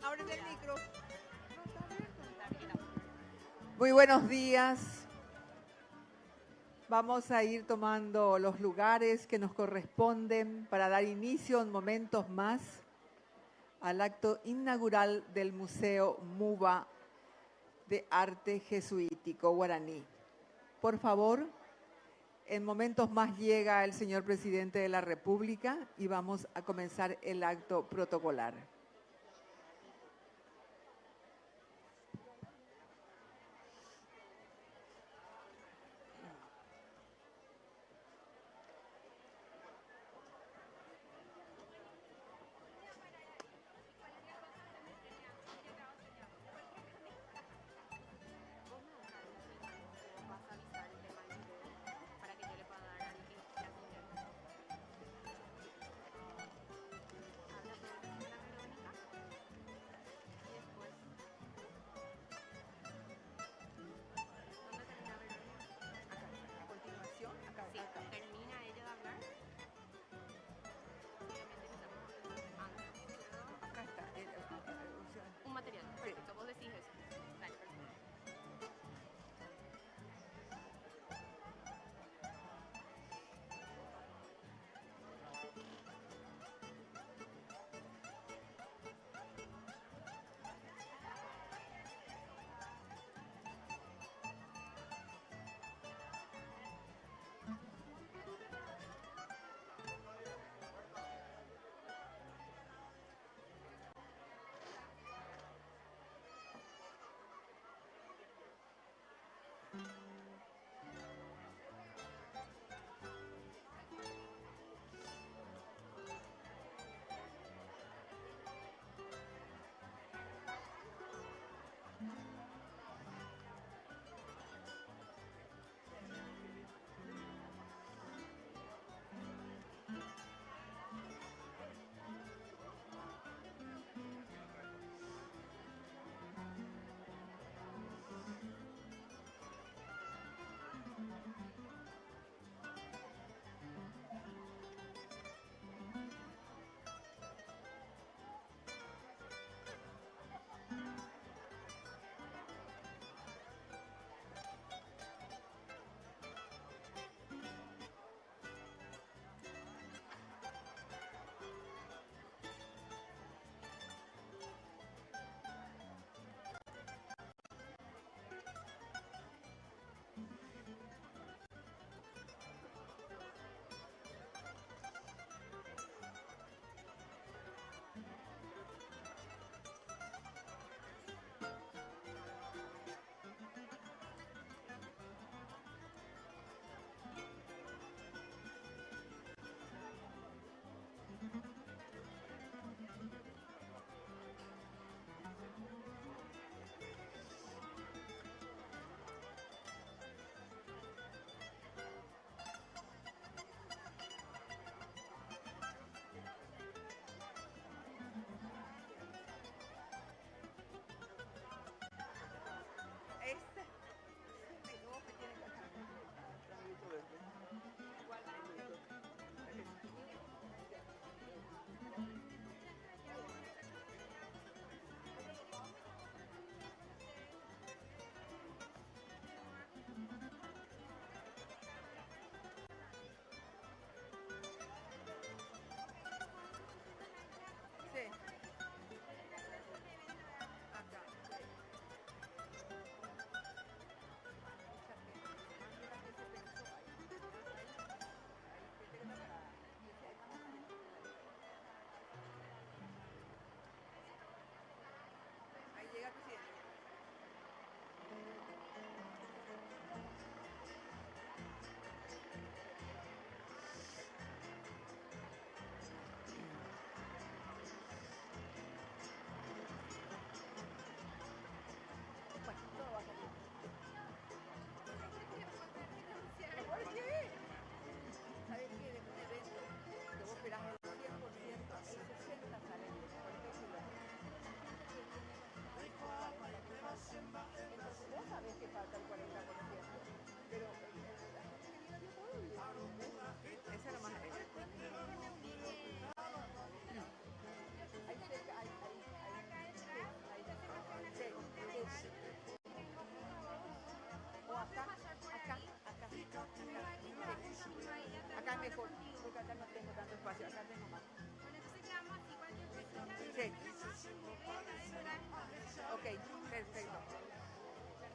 Abren el micro. Muy buenos días. Vamos a ir tomando los lugares que nos corresponden para dar inicio en momentos más al acto inaugural del Museo MUBA de Arte Jesuítico Guaraní. Por favor, en momentos más llega el señor Presidente de la República y vamos a comenzar el acto protocolar.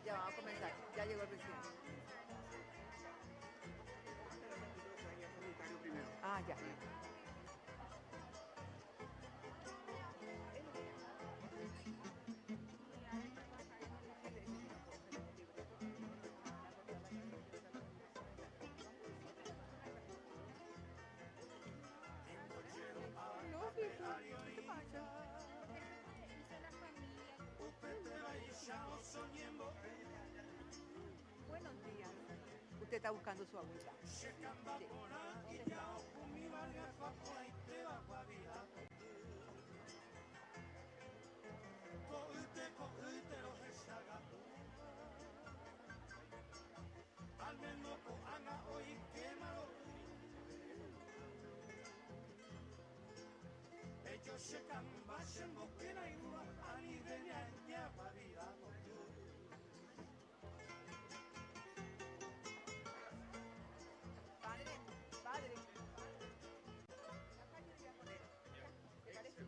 Ya vamos a comenzar. Ya llegó el presidente. Ah, ya. Buenos días. Usted está buscando su agüita. Sí. Padre, padre. Acá yo le voy a poner. ¿Te parece?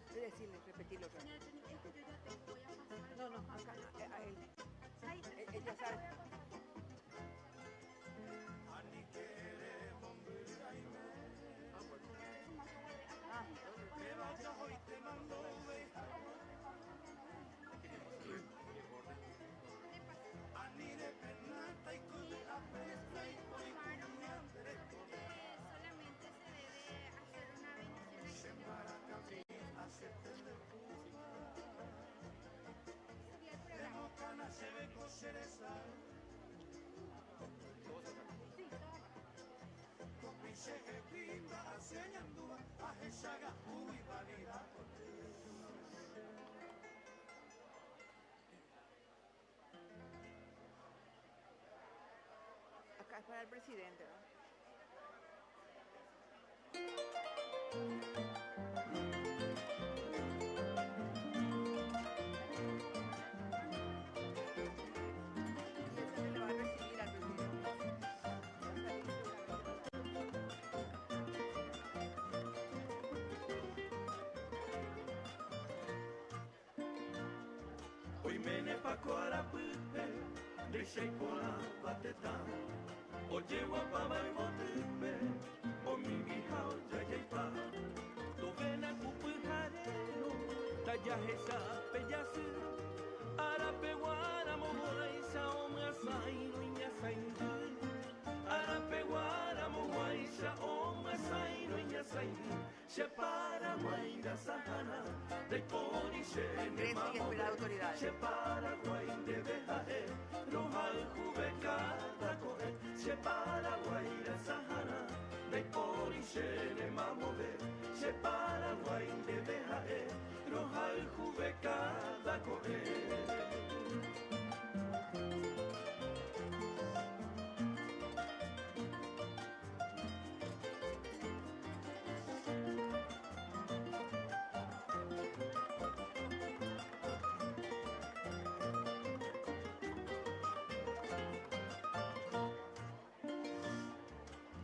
Es decirle, repetirlo otra vez. No, no, acá, a él. Ella sabe. Ah, solamente se debe hacer una bendición aquí. Sería el programa. acá es para el presidente, ¿no? Y ese se le va a recibir al presidente. Va a salir seguramente. Oi mene pakoara pupe, deixei cola bateta. Oje wapama I motupe, o mimi hao jajaipa. Tovena kupu harero, tajahesa peyasu. Arapeguara momola isa omasai no inyasaindu. Arapeguara momola isa omasai no inyasaindu. Separa maida sahana, dei pori shene Congreso y espera autoridades. Separa guay de bejae, roja jubecada coe. Separa guay de sahana, dei pori shene mamove. Separa guay de bejae, roja jubecada coe.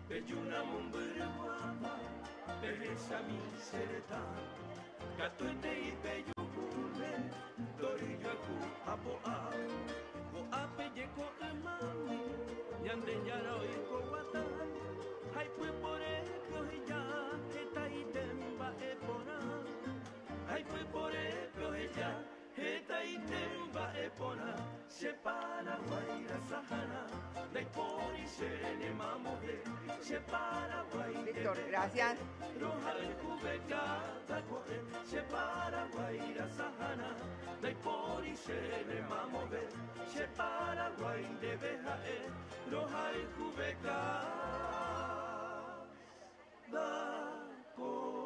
Bejuna mumbere guapa, behesa mi sereta. Katuete I beyukule, dorillo aku apoa. Go ape yeko emami, yande yara oiko watan. Hai pue pore piohilla, eta itemba epona. Hai pue pore piohilla, eta itemba epona. Separa guaira sahana, dai pori sene mamode. Separa guaira. Víctor, gracias. Roja el cubecada corre, separa guaira sahana, dai pori sene mamove, separa guain de bejae, roja el cubecada corre.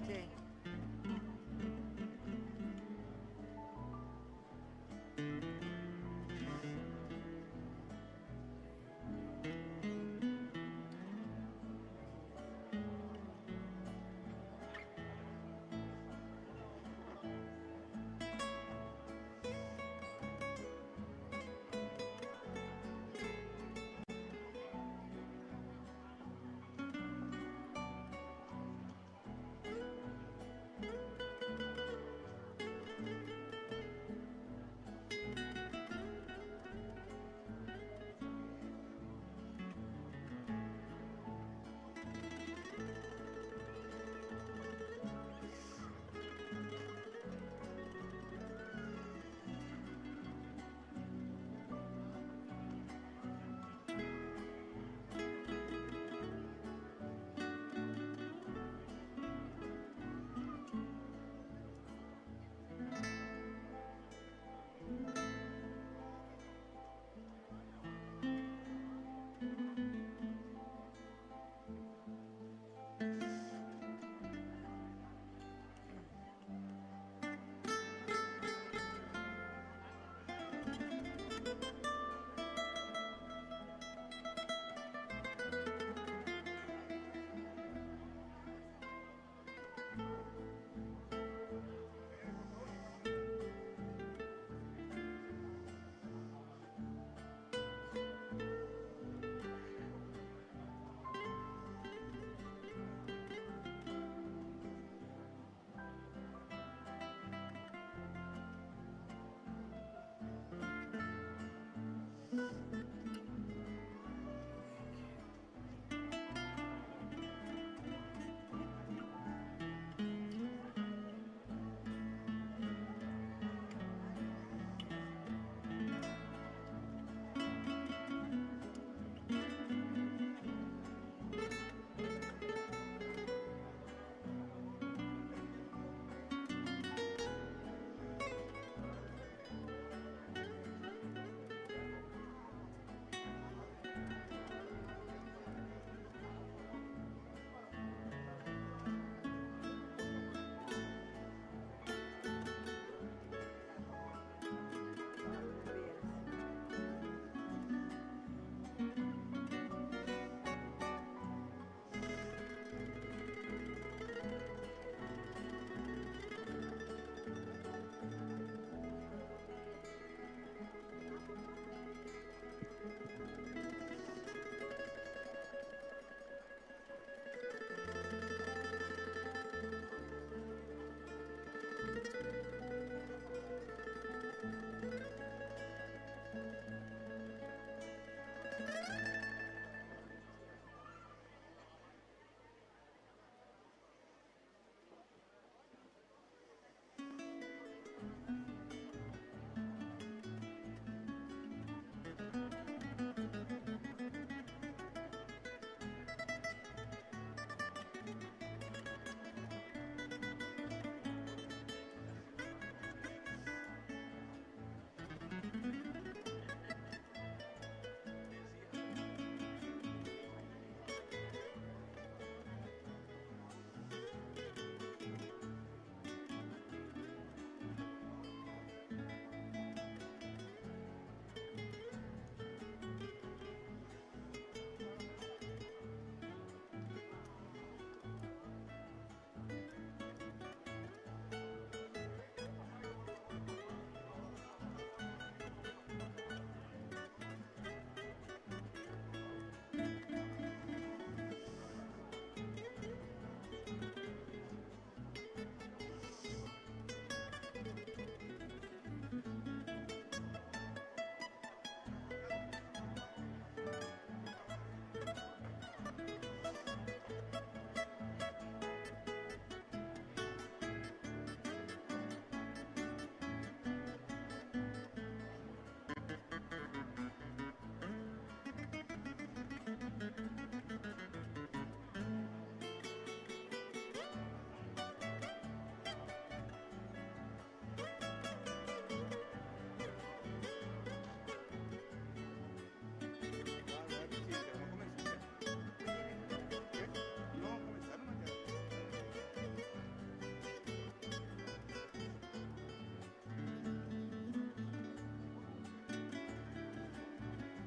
Sí.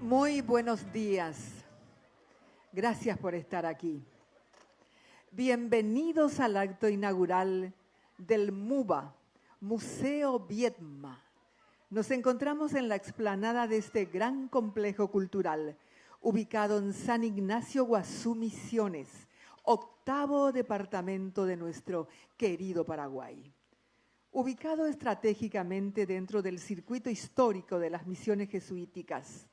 Muy buenos días. Gracias por estar aquí. Bienvenidos al acto inaugural del MUBA, Museo Viedma. Nos encontramos en la explanada de este gran complejo cultural, ubicado en San Ignacio Guazú, Misiones, octavo departamento de nuestro querido Paraguay. Ubicado estratégicamente dentro del circuito histórico de las misiones jesuíticas,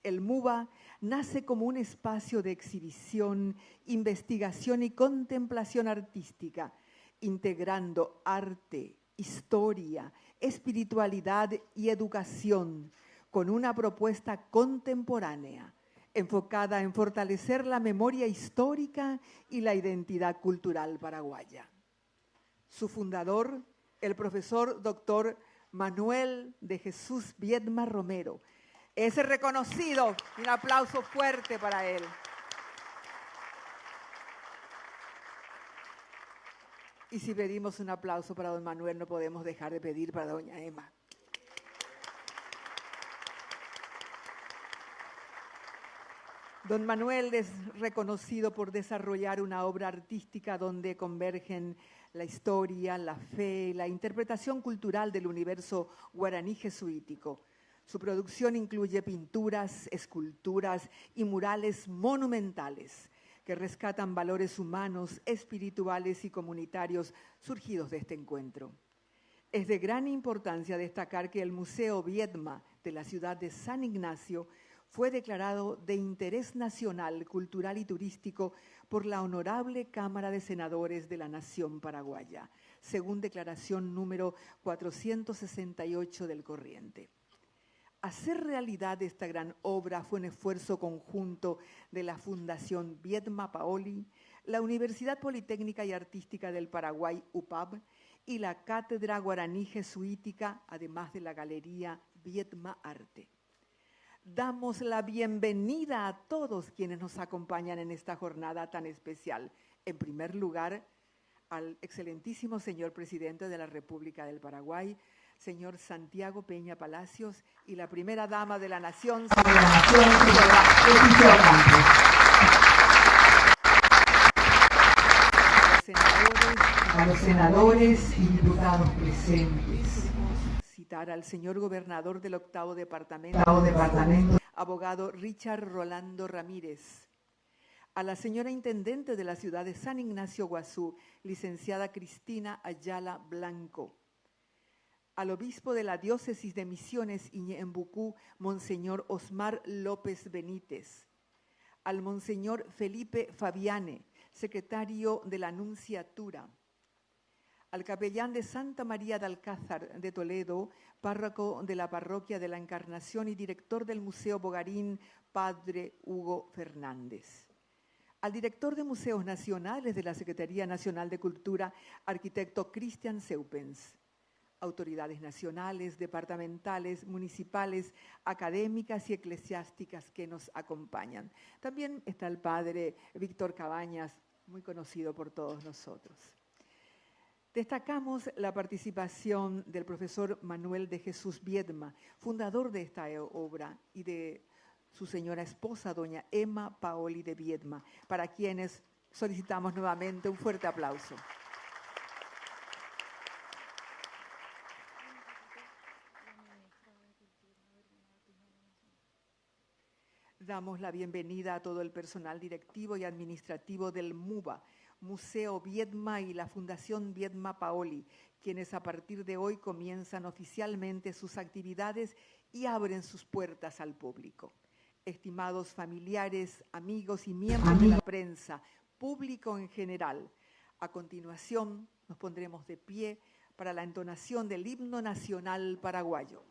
el MUBA nace como un espacio de exhibición, investigación y contemplación artística, integrando arte, historia, espiritualidad y educación, con una propuesta contemporánea, enfocada en fortalecer la memoria histórica y la identidad cultural paraguaya. Su fundador, el profesor Dr. Manuel de Jesús Viedma Romero, es reconocido. Un aplauso fuerte para él. Y si pedimos un aplauso para don Manuel, no podemos dejar de pedir para doña Emma. Don Manuel es reconocido por desarrollar una obra artística donde convergen la historia, la fe, la interpretación cultural del universo guaraní jesuítico. Su producción incluye pinturas, esculturas y murales monumentales que rescatan valores humanos, espirituales y comunitarios surgidos de este encuentro. Es de gran importancia destacar que el Museo Viedma de la ciudad de San Ignacio fue declarado de interés nacional, cultural y turístico por la Honorable Cámara de Senadores de la Nación Paraguaya, según declaración número 468 del corriente. Hacer realidad esta gran obra fue un esfuerzo conjunto de la Fundación Viedma Paoli, la Universidad Politécnica y Artística del Paraguay, UPAB, y la Cátedra Guaraní Jesuítica, además de la Galería Viedma Arte. Damos la bienvenida a todos quienes nos acompañan en esta jornada tan especial. En primer lugar, al excelentísimo señor presidente de la República del Paraguay, señor Santiago Peña Palacios, y la primera dama de la Nación, a los senadores y diputados presentes. Citar al señor gobernador del octavo departamento, abogado Richard Rolando Ramírez, a la señora intendente de la ciudad de San Ignacio Guazú, licenciada Cristina Ayala Blanco, al obispo de la diócesis de Misiones Iñembucú, monseñor Osmar López Benítez, al monseñor Felipe Fabiane, secretario de la Nunciatura, al capellán de Santa María de Alcázar de Toledo, párroco de la Parroquia de la Encarnación y director del Museo Bogarín, padre Hugo Fernández, al director de Museos Nacionales de la Secretaría Nacional de Cultura, arquitecto Cristian Seupens, autoridades nacionales, departamentales, municipales, académicas y eclesiásticas que nos acompañan. También está el padre Víctor Cabañas, muy conocido por todos nosotros. Destacamos la participación del profesor Manuel de Jesús Viedma, fundador de esta obra, y de su señora esposa, doña Emma Paoli de Viedma, para quienes solicitamos nuevamente un fuerte aplauso. Damos la bienvenida a todo el personal directivo y administrativo del MUBA, Museo Viedma, y la Fundación Viedma Paoli, quienes a partir de hoy comienzan oficialmente sus actividades y abren sus puertas al público. Estimados familiares, amigos y miembros de la prensa, público en general, a continuación nos pondremos de pie para la entonación del himno nacional paraguayo.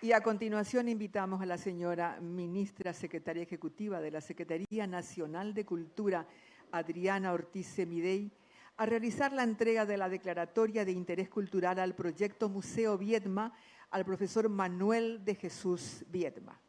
Y a continuación invitamos a la señora ministra secretaria ejecutiva de la Secretaría Nacional de Cultura, Adriana Ortiz Semidey, a realizar la entrega de la declaratoria de interés cultural al proyecto Museo Viedma al profesor Manuel de Jesús Viedma.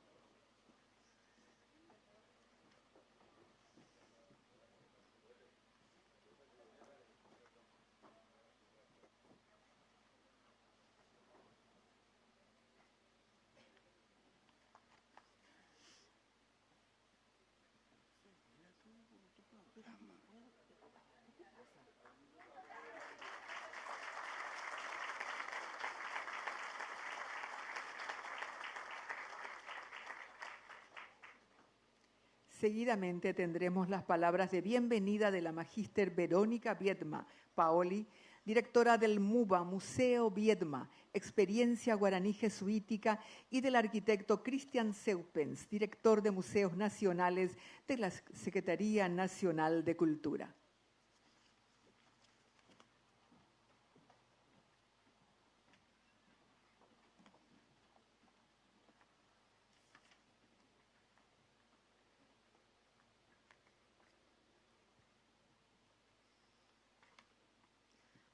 Seguidamente tendremos las palabras de bienvenida de la magíster Verónica Viedma Paoli, directora del MUBA, Museo Viedma, Experiencia Guaraní Jesuítica, y del arquitecto Cristian Seupens, director de Museos Nacionales de la Secretaría Nacional de Cultura.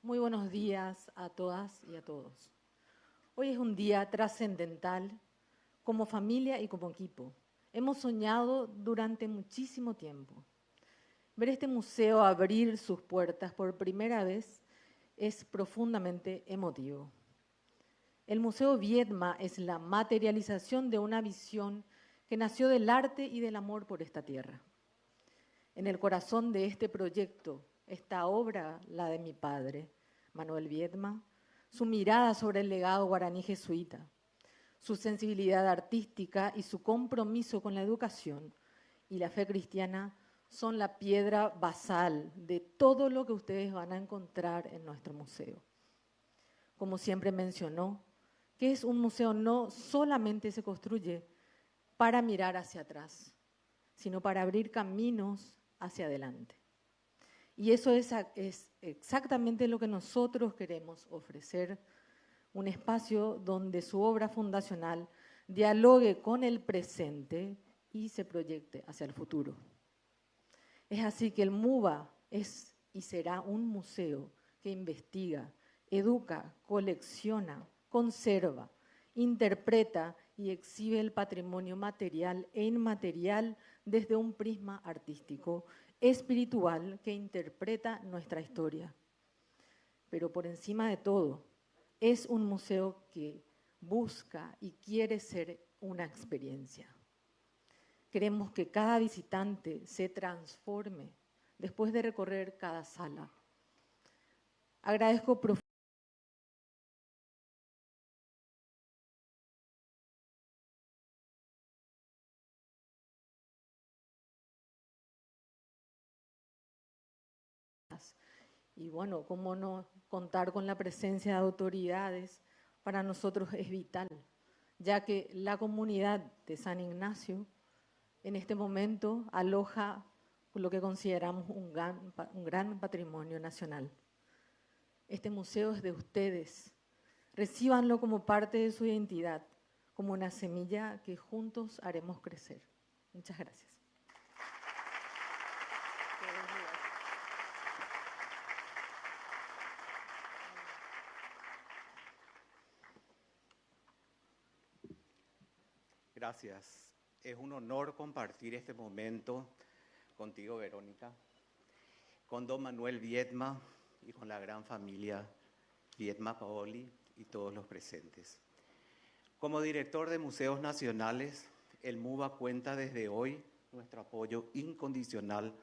Muy buenos días a todas y a todos. Hoy es un día trascendental como familia y como equipo. Hemos soñado durante muchísimo tiempo. Ver este museo abrir sus puertas por primera vez es profundamente emotivo. El Museo Viedma es la materialización de una visión que nació del arte y del amor por esta tierra. En el corazón de este proyecto, esta obra, la de mi padre, Manuel Viedma, su mirada sobre el legado guaraní jesuita, su sensibilidad artística y su compromiso con la educación y la fe cristiana son la piedra basal de todo lo que ustedes van a encontrar en nuestro museo. Como siempre mencionó, que es un museo no solamente se construye para mirar hacia atrás, sino para abrir caminos hacia adelante. Y eso es exactamente lo que nosotros queremos ofrecer, un espacio donde su obra fundacional dialogue con el presente y se proyecte hacia el futuro. Es así que el MUBA es y será un museo que investiga, educa, colecciona, conserva, interpreta y exhibe el patrimonio material e inmaterial desde un prisma artístico, espiritual que interpreta nuestra historia. Pero por encima de todo, es un museo que busca y quiere ser una experiencia. Queremos que cada visitante se transforme después de recorrer cada sala. Agradezco profundamente Y bueno, cómo no contar con la presencia de autoridades para nosotros es vital, ya que la comunidad de San Ignacio en este momento aloja lo que consideramos un gran patrimonio nacional. Este museo es de ustedes. Recíbanlo como parte de su identidad, como una semilla que juntos haremos crecer. Muchas gracias. Gracias. Es un honor compartir este momento contigo, Verónica, con don Manuel Viedma y con la gran familia Viedma Paoli y todos los presentes. Como director de Museos Nacionales, el MUBA cuenta desde hoy nuestro apoyo incondicional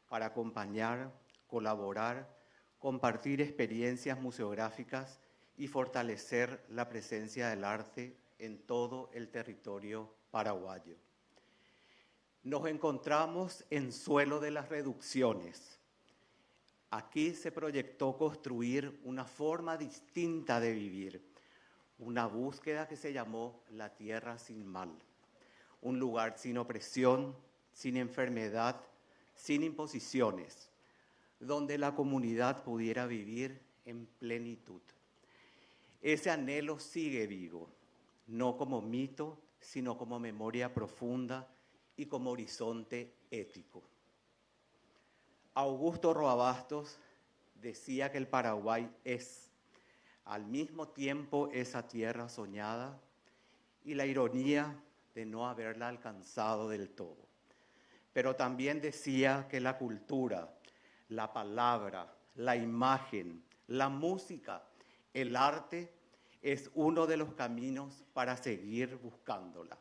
para acompañar, colaborar, compartir experiencias museográficas y fortalecer la presencia del arte en todo el territorio paraguayo. Nos encontramos en suelo de las reducciones. Aquí se proyectó construir una forma distinta de vivir, una búsqueda que se llamó la tierra sin mal, un lugar sin opresión, sin enfermedad, sin imposiciones, donde la comunidad pudiera vivir en plenitud. Ese anhelo sigue vivo, no como mito, sino como memoria profunda y como horizonte ético. Augusto Roa Bastos decía que el Paraguay es, al mismo tiempo, esa tierra soñada y la ironía de no haberla alcanzado del todo. Pero también decía que la cultura, la palabra, la imagen, la música, el arte es uno de los caminos para seguir buscándola.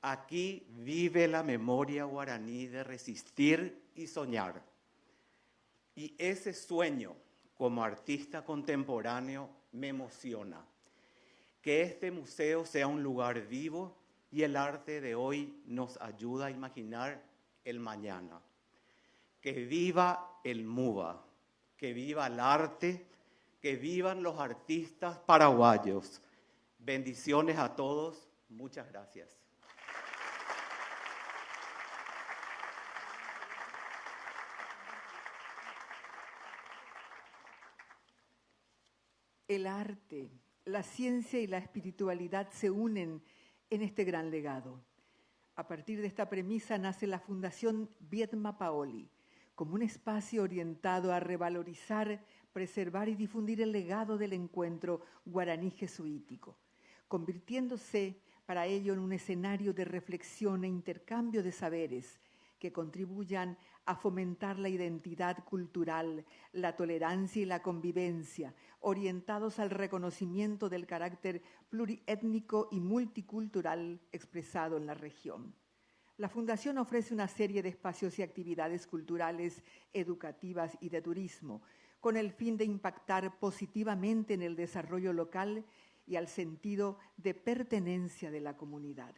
Aquí vive la memoria guaraní de resistir y soñar. Y ese sueño, como artista contemporáneo, me emociona. Que este museo sea un lugar vivo y el arte de hoy nos ayuda a imaginar el mañana. Que viva el MUBA, que viva el arte, que vivan los artistas paraguayos. Bendiciones a todos. Muchas gracias. El arte, la ciencia y la espiritualidad se unen en este gran legado. A partir de esta premisa nace la Fundación Viedma Paoli, como un espacio orientado a revalorizar, preservar y difundir el legado del encuentro guaraní jesuítico, convirtiéndose para ello en un escenario de reflexión e intercambio de saberes que contribuyan a fomentar la identidad cultural, la tolerancia y la convivencia, orientados al reconocimiento del carácter pluriétnico y multicultural expresado en la región. La Fundación ofrece una serie de espacios y actividades culturales, educativas y de turismo, con el fin de impactar positivamente en el desarrollo local y al sentido de pertenencia de la comunidad.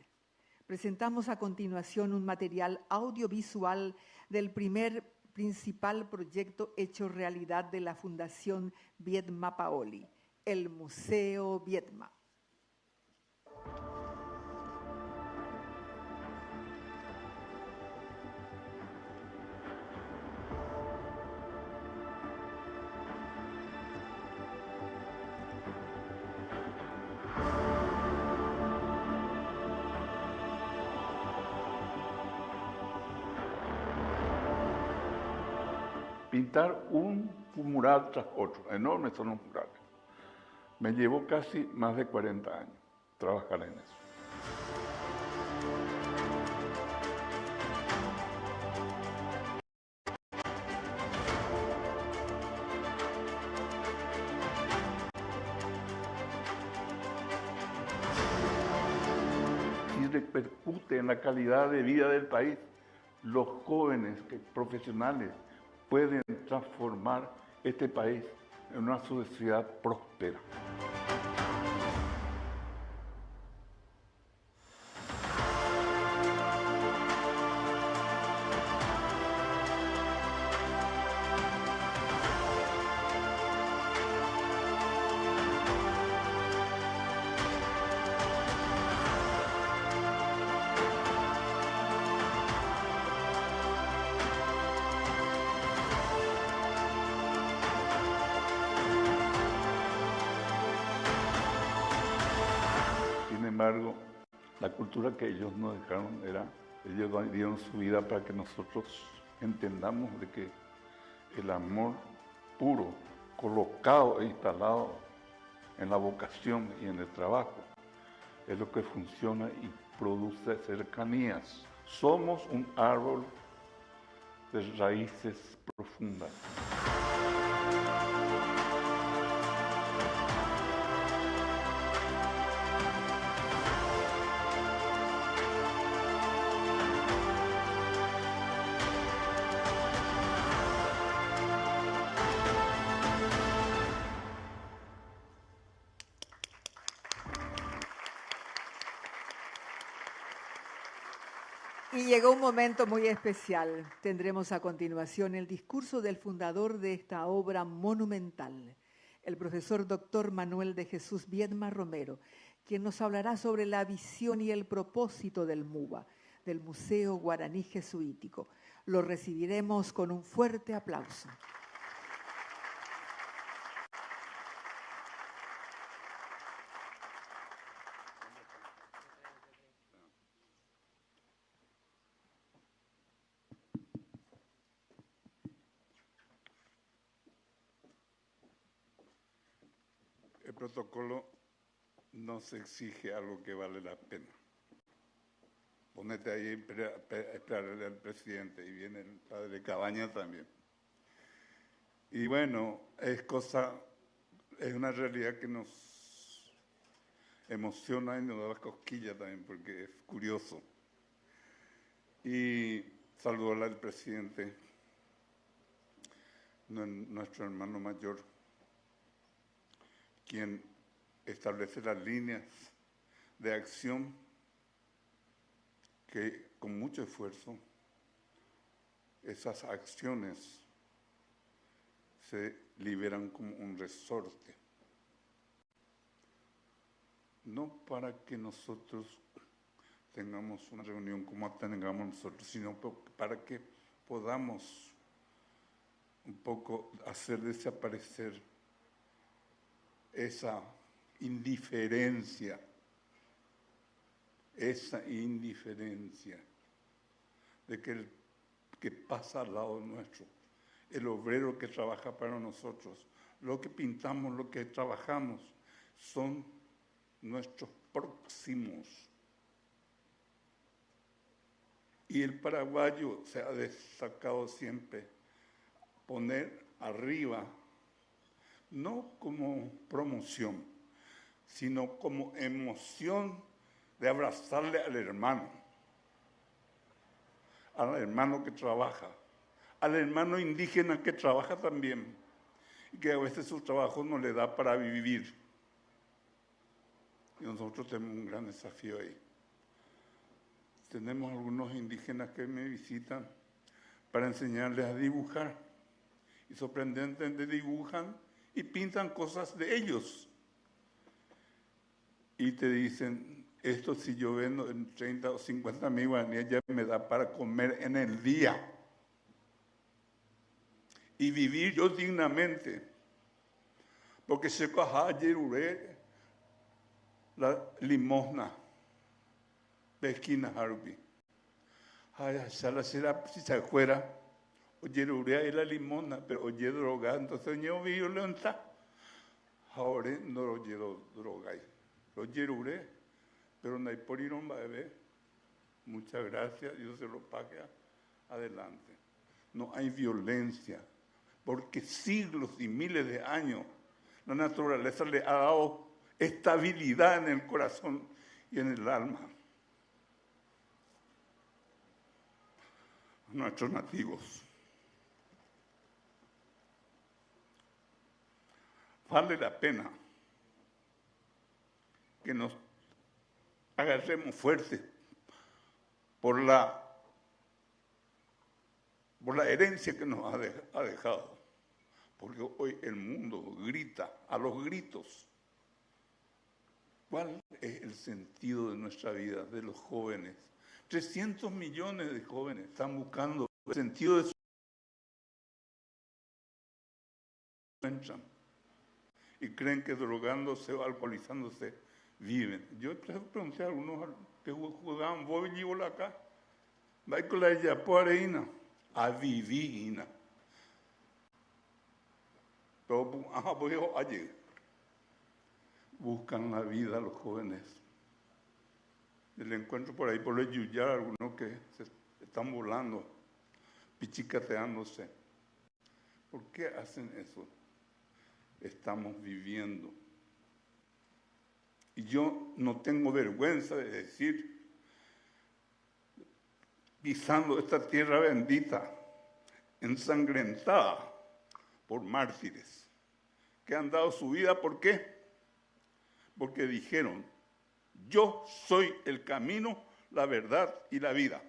Presentamos a continuación un material audiovisual del primer principal proyecto hecho realidad de la Fundación Viedma Paoli, el Museo Viedma. Pintar un mural tras otro, enormes son los murales. Me llevó casi más de 40 años trabajar en eso. Y repercute en la calidad de vida del país. Los jóvenes profesionales pueden transformar este país en una sociedad próspera. embargo, la cultura que ellos nos dejaron era, ellos dieron su vida para que nosotros entendamos de que el amor puro, colocado e instalado en la vocación y en el trabajo, es lo que funciona y produce cercanías. Somos un árbol de raíces profundas. Y llegó un momento muy especial. Tendremos a continuación el discurso del fundador de esta obra monumental, el profesor Dr. Manuel de Jesús Viedma Romero, quien nos hablará sobre la visión y el propósito del MUBA, del Museo Guaraní Jesuítico. Lo recibiremos con un fuerte aplauso. El protocolo nos exige algo que vale la pena. Ponete ahí a esperarle al presidente, y viene el padre Cabaña también. Y bueno, es una realidad que nos emociona y nos da cosquillas también, porque es curioso. Y saludarle al presidente, nuestro hermano mayor, quien establece las líneas de acción que con mucho esfuerzo esas acciones se liberan como un resorte. No para que nosotros tengamos una reunión como tengamos nosotros, sino para que podamos un poco hacer desaparecer esa indiferencia de que el que pasa al lado nuestro, el obrero que trabaja para nosotros, lo que pintamos, lo que trabajamos, son nuestros próximos. Y el paraguayo se ha destacado siempre poner arriba, no como promoción, sino como emoción de abrazarle al hermano que trabaja, al hermano indígena que trabaja también, y que a veces su trabajo no le da para vivir. Y nosotros tenemos un gran desafío ahí. Tenemos algunos indígenas que me visitan para enseñarles a dibujar, y sorprendentemente dibujan y pintan cosas de ellos. Y te dicen, esto si yo vendo en 30 o 50 mil guaraníes ya me da para comer en el día. Y vivir yo dignamente. Porque se coja yeruré la limosna de esquina Harvey. Ay, sala será si se fuera. Oye, urea la limona, pero oye, droga, entonces yo violenta. Ahora no lo llevo droga. Lo yeruré, pero no hay por ir un bebé. Muchas gracias, Dios se lo pague adelante. No hay violencia, porque siglos y miles de años la naturaleza le ha dado estabilidad en el corazón y en el alma. Nuestros nativos. Vale la pena que nos agarremos fuertes por la herencia que nos ha dejado. Porque hoy el mundo grita a los gritos. ¿Cuál es el sentido de nuestra vida, de los jóvenes? 300 millones de jóvenes están buscando el sentido de su vida y creen que drogándose o alcoholizándose viven. Yo pregunté a algunos que jugaban voleibol acá, va con la yapoareina, a vivina. Pero allí buscan la vida los jóvenes. El encuentro por ahí, por el Yuyar, algunos que se están volando, pichicateándose. ¿Por qué hacen eso? Estamos viviendo. Y yo no tengo vergüenza de decir, pisando esta tierra bendita, ensangrentada por mártires, que han dado su vida, ¿por qué? Porque dijeron, yo soy el camino, la verdad y la vida.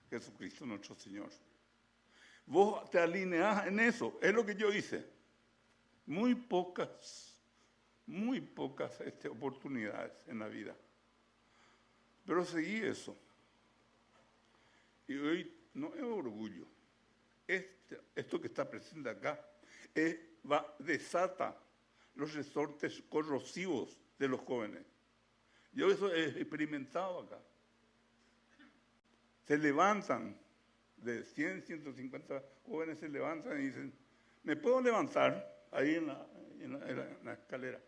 Jesucristo nuestro Señor. Vos te alineás en eso, es lo que yo hice. Muy pocas oportunidades en la vida. Pero seguí eso. Y hoy no es orgullo. Esto que está presente acá desata los resortes corrosivos de los jóvenes. Yo eso he experimentado acá. Se levantan, de 100, 150 jóvenes se levantan y dicen, ¿me puedo levantar ahí en la escalera?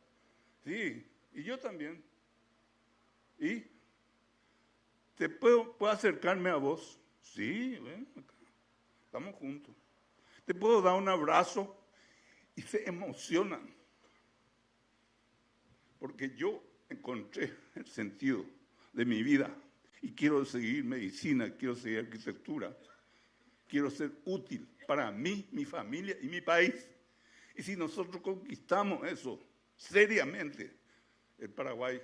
Sí, y yo también. ¿Y puedo acercarme a vos? Sí, ven acá. Estamos juntos. ¿Te puedo dar un abrazo? Y se emocionan. Porque yo encontré el sentido de mi vida y quiero seguir medicina, quiero seguir arquitectura, quiero ser útil para mí, mi familia y mi país. Y si nosotros conquistamos eso seriamente, el Paraguay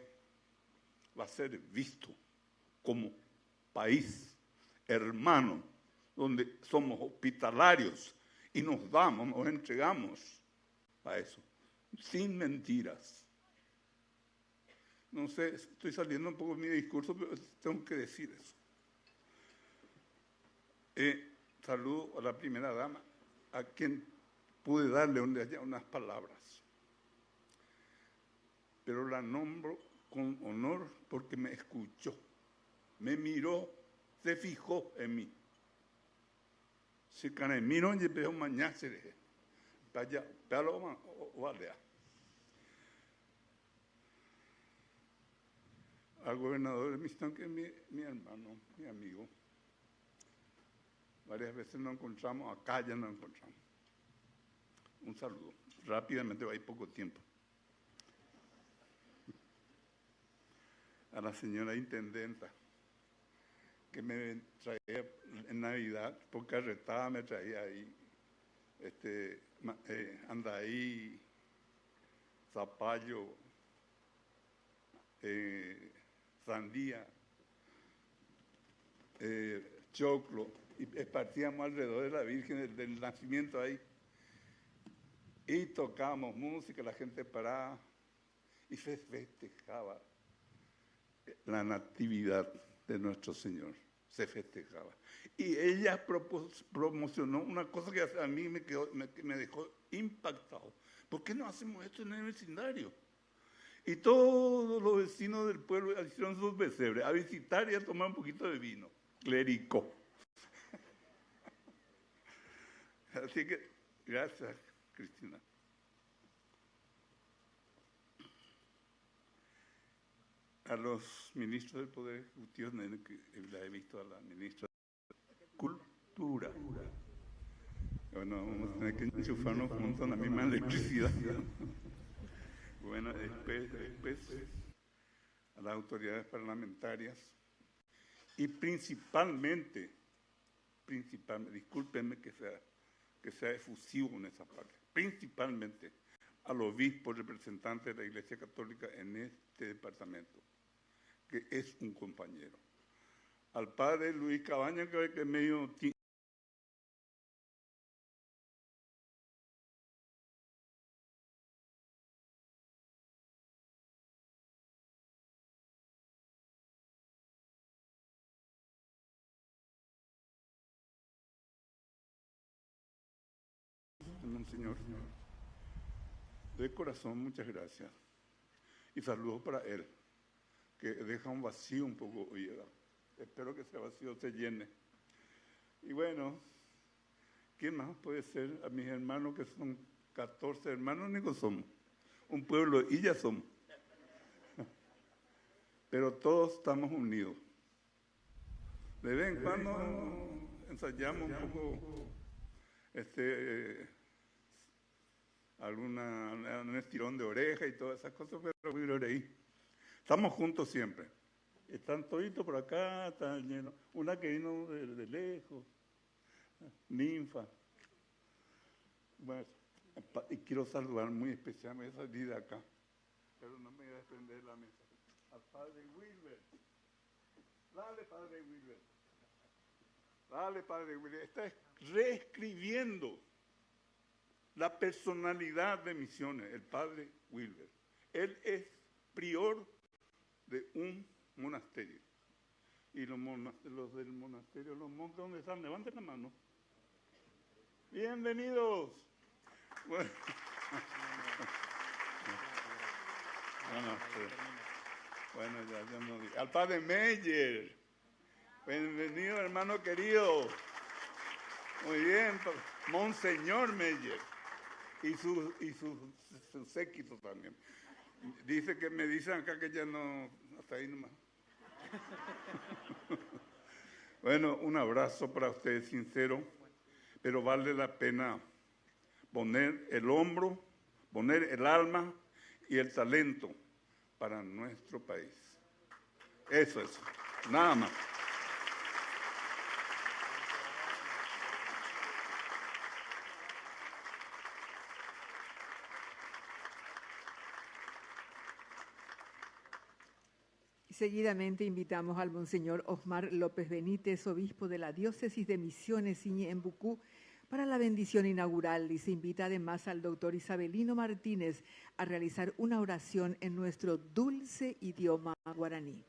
va a ser visto como país hermano, donde somos hospitalarios y nos entregamos a eso, sin mentiras. No sé, estoy saliendo un poco de mi discurso, pero tengo que decir eso. Saludo a la primera dama, a quien pude darle unas palabras. Pero la nombro con honor porque me escuchó, me miró, se fijó en mí. Se canemiro y veo mañana se deje. Vaya, vale. Al gobernador de Mistán, que es mi hermano, mi amigo. Varias veces nos encontramos, acá ya nos encontramos. Un saludo. Rápidamente, hay poco tiempo. A la señora intendenta, que me traía en Navidad, por carretada me traía ahí, andaí, zapallo, sandía, choclo, y partíamos alrededor de la Virgen del Nacimiento ahí, y tocábamos música, la gente paraba, y se festejaba la natividad de nuestro Señor, se festejaba. Y ella promocionó una cosa que a mí me dejó impactado. ¿Por qué no hacemos esto en el vecindario? Y todos los vecinos del pueblo hicieron sus pesebres a visitar y a tomar un poquito de vino, clérico. Así que, gracias, Cristina. A los ministros del Poder Ejecutivo, que la he visto a la ministra de Cultura. Bueno, vamos a tener que enchufarnos juntos en la misma electricidad. Bueno, después a las autoridades parlamentarias y principalmente, discúlpenme que sea efusivo en esa parte, principalmente al obispo representante de la Iglesia Católica en este departamento, que es un compañero. Al padre Luis Cabaña, que es medio Monseñor. De corazón, muchas gracias. Y saludos para él. que deja un vacío un poco hoy, ¿verdad? Espero que ese vacío se llene. Y bueno, ¿quién más puede ser? A mis hermanos, que son 14 hermanos, ni somos. Un pueblo y ya somos. Pero todos estamos unidos. De vez en cuando ensayamos un poco un estirón de oreja y todas esas cosas, pero ahí. Estamos juntos siempre. Están toditos por acá, están llenos. Una que vino de lejos, Ninfa. Bueno, y quiero saludar muy especialmente, voy a salir de acá, pero no me voy a desprender de la mesa. Al padre Wilber. Dale, padre Wilber. Dale, padre Wilber. Está reescribiendo la personalidad de Misiones, el padre Wilber. Él es prior de un monasterio. Y los del monasterio, los monjes, ¿dónde están? Levanten la mano. Bienvenidos. Bueno, ya no digo. Al padre Meyer. Bienvenido, hermano querido. Muy bien, Monseñor Meyer. Y su séquito también. Dice que me dicen acá que ya no, hasta ahí nomás. Bueno, un abrazo para ustedes sincero, pero vale la pena poner el hombro, poner el alma y el talento para nuestro país. Eso es, nada más. Seguidamente invitamos al Monseñor Osmar López Benítez, obispo de la Diócesis de Misiones Iñi-Embucú, para la bendición inaugural, y se invita además al doctor Isabelino Martínez a realizar una oración en nuestro dulce idioma guaraní.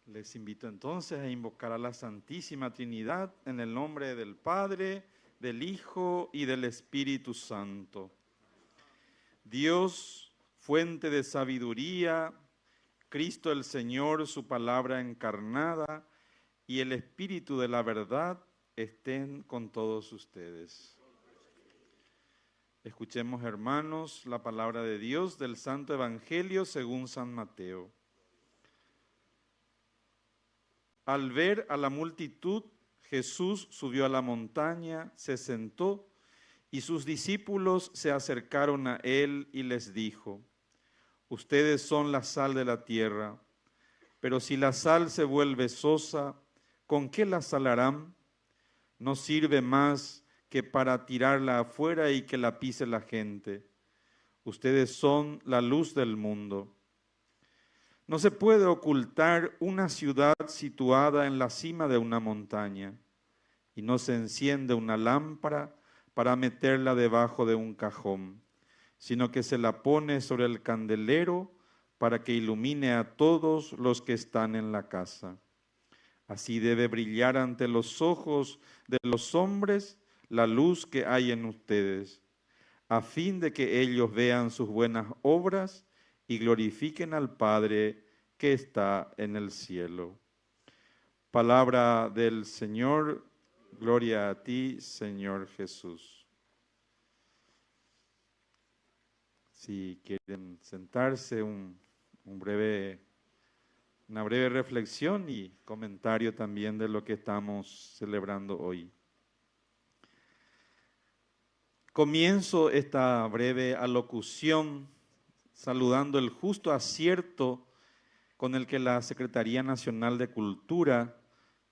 Les invito entonces a invocar a la Santísima Trinidad en el nombre del Padre, del Hijo y del Espíritu Santo. Dios, fuente de sabiduría, Cristo el Señor, su palabra encarnada, y el Espíritu de la verdad estén con todos ustedes. Escuchemos, hermanos, la palabra de Dios del Santo Evangelio según San Mateo. Al ver a la multitud, Jesús subió a la montaña, se sentó, y sus discípulos se acercaron a él y les dijo: ustedes son la sal de la tierra, pero si la sal se vuelve sosa, ¿con qué la salarán? No sirve más que para tirarla afuera y que la pise la gente. Ustedes son la luz del mundo. No se puede ocultar una ciudad situada en la cima de una montaña, y no se enciende una lámpara para meterla debajo de un cajón, sino que se la pone sobre el candelero para que ilumine a todos los que están en la casa. Así debe brillar ante los ojos de los hombres la luz que hay en ustedes, a fin de que ellos vean sus buenas obras y glorifiquen al Padre que está en el cielo. Palabra del Señor, gloria a ti, Señor Jesús. Si quieren sentarse, una breve reflexión y comentario también de lo que estamos celebrando hoy. Comienzo esta breve alocución saludando el justo acierto con el que la Secretaría Nacional de Cultura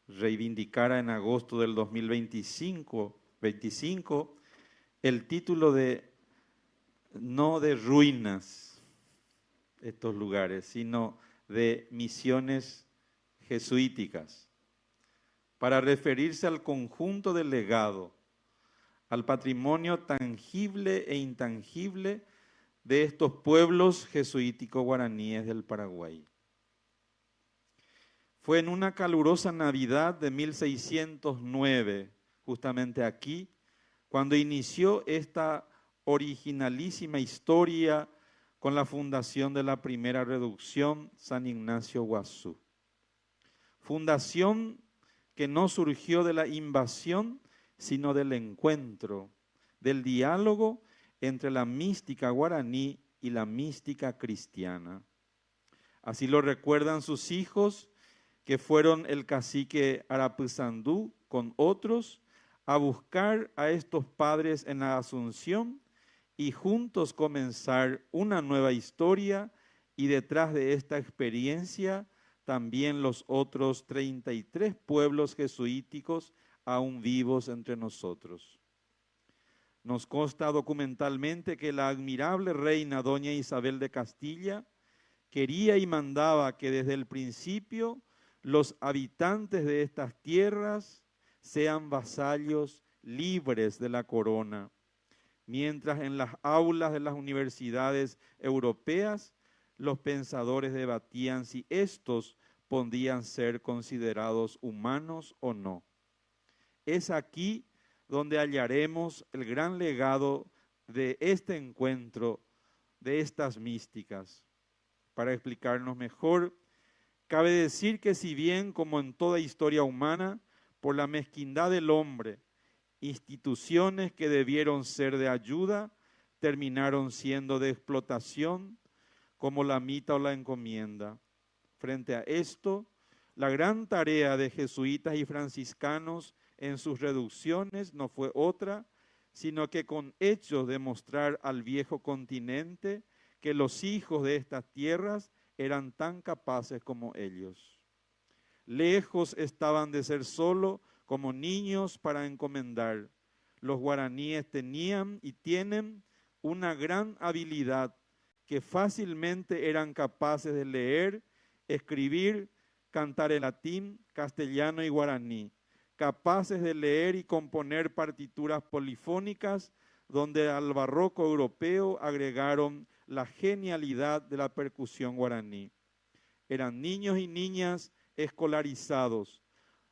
reivindicara en agosto del 2025 el título de no de ruinas estos lugares, sino de misiones jesuíticas, para referirse al conjunto del legado, al patrimonio tangible e intangible de estos pueblos jesuíticos guaraníes del Paraguay. Fue en una calurosa Navidad de 1609, justamente aquí, cuando inició esta originalísima historia con la fundación de la primera reducción San Ignacio Guazú. Fundación que no surgió de la invasión, sino del encuentro, del diálogo entre la mística guaraní y la mística cristiana. Así lo recuerdan sus hijos, que fueron el cacique Arapuzandú con otros a buscar a estos padres en la Asunción y juntos comenzar una nueva historia, y detrás de esta experiencia también los otros 33 pueblos jesuíticos aún vivos entre nosotros. Nos consta documentalmente que la admirable reina doña Isabel de Castilla quería y mandaba que desde el principio los habitantes de estas tierras sean vasallos libres de la corona, mientras en las aulas de las universidades europeas los pensadores debatían si estos podían ser considerados humanos o no. Es aquí donde hallaremos el gran legado de este encuentro, de estas místicas. Para explicarnos mejor, cabe decir que si bien, como en toda historia humana, por la mezquindad del hombre, instituciones que debieron ser de ayuda terminaron siendo de explotación, como la mita o la encomienda. Frente a esto, la gran tarea de jesuitas y franciscanos en sus reducciones no fue otra, sino que con hechos demostrar al viejo continente que los hijos de estas tierras eran tan capaces como ellos. Lejos estaban de ser solo como niños para encomendar. Los guaraníes tenían y tienen una gran habilidad, que fácilmente eran capaces de leer, escribir, cantar en latín, castellano y guaraní, capaces de leer y componer partituras polifónicas donde al barroco europeo agregaron la genialidad de la percusión guaraní. Eran niños y niñas escolarizados,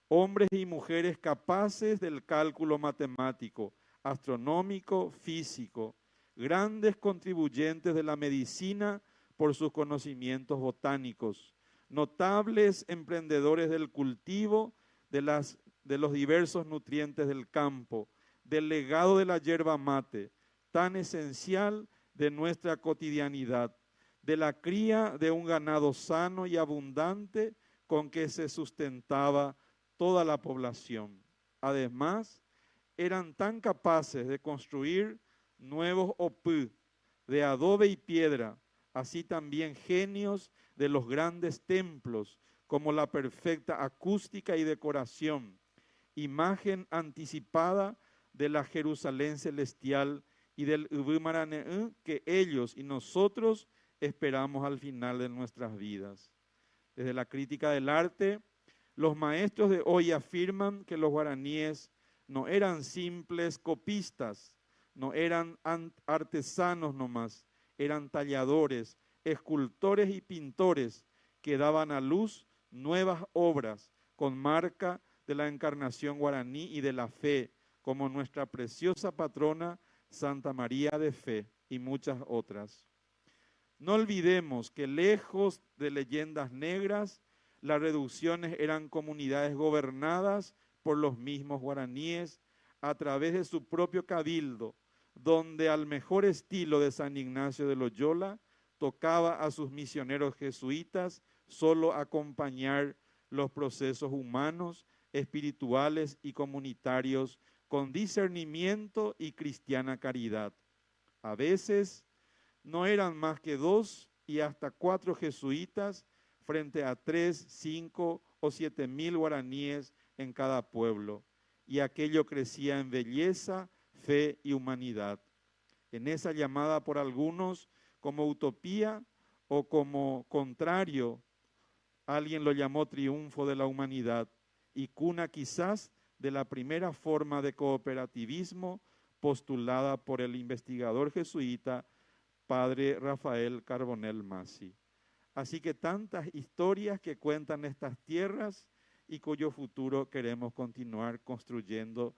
hombres y mujeres capaces del cálculo matemático, astronómico, físico, grandes contribuyentes de la medicina por sus conocimientos botánicos, notables emprendedores del cultivo de los diversos nutrientes del campo, del legado de la yerba mate, tan esencial de nuestra cotidianidad, de la cría de un ganado sano y abundante con que se sustentaba toda la población. Además, eran tan capaces de construir nuevos opú de adobe y piedra, así también genios de los grandes templos, como la perfecta acústica y decoración, imagen anticipada de la Jerusalén celestial y del Ubumaraneú que ellos y nosotros esperamos al final de nuestras vidas. Desde la crítica del arte, los maestros de hoy afirman que los guaraníes no eran simples copistas, no eran artesanos nomás, eran talladores, escultores y pintores que daban a luz nuevas obras con marca de la encarnación guaraní y de la fe, como nuestra preciosa patrona Santa María de Fe y muchas otras. No olvidemos que lejos de leyendas negras, las reducciones eran comunidades gobernadas por los mismos guaraníes a través de su propio cabildo, donde al mejor estilo de San Ignacio de Loyola tocaba a sus misioneros jesuitas solo acompañar los procesos humanos, espirituales y comunitarios con discernimiento y cristiana caridad. A veces no eran más que 2 y hasta 4 jesuitas frente a 3, 5 o 7,000 guaraníes en cada pueblo, y aquello crecía en belleza, fe y humanidad. En esa llamada por algunos como utopía o como contrario, alguien lo llamó triunfo de la humanidad y cuna quizás de la primera forma de cooperativismo postulada por el investigador jesuita padre Rafael Carbonell Masi. Así que tantas historias que cuentan estas tierras y cuyo futuro queremos continuar construyendo.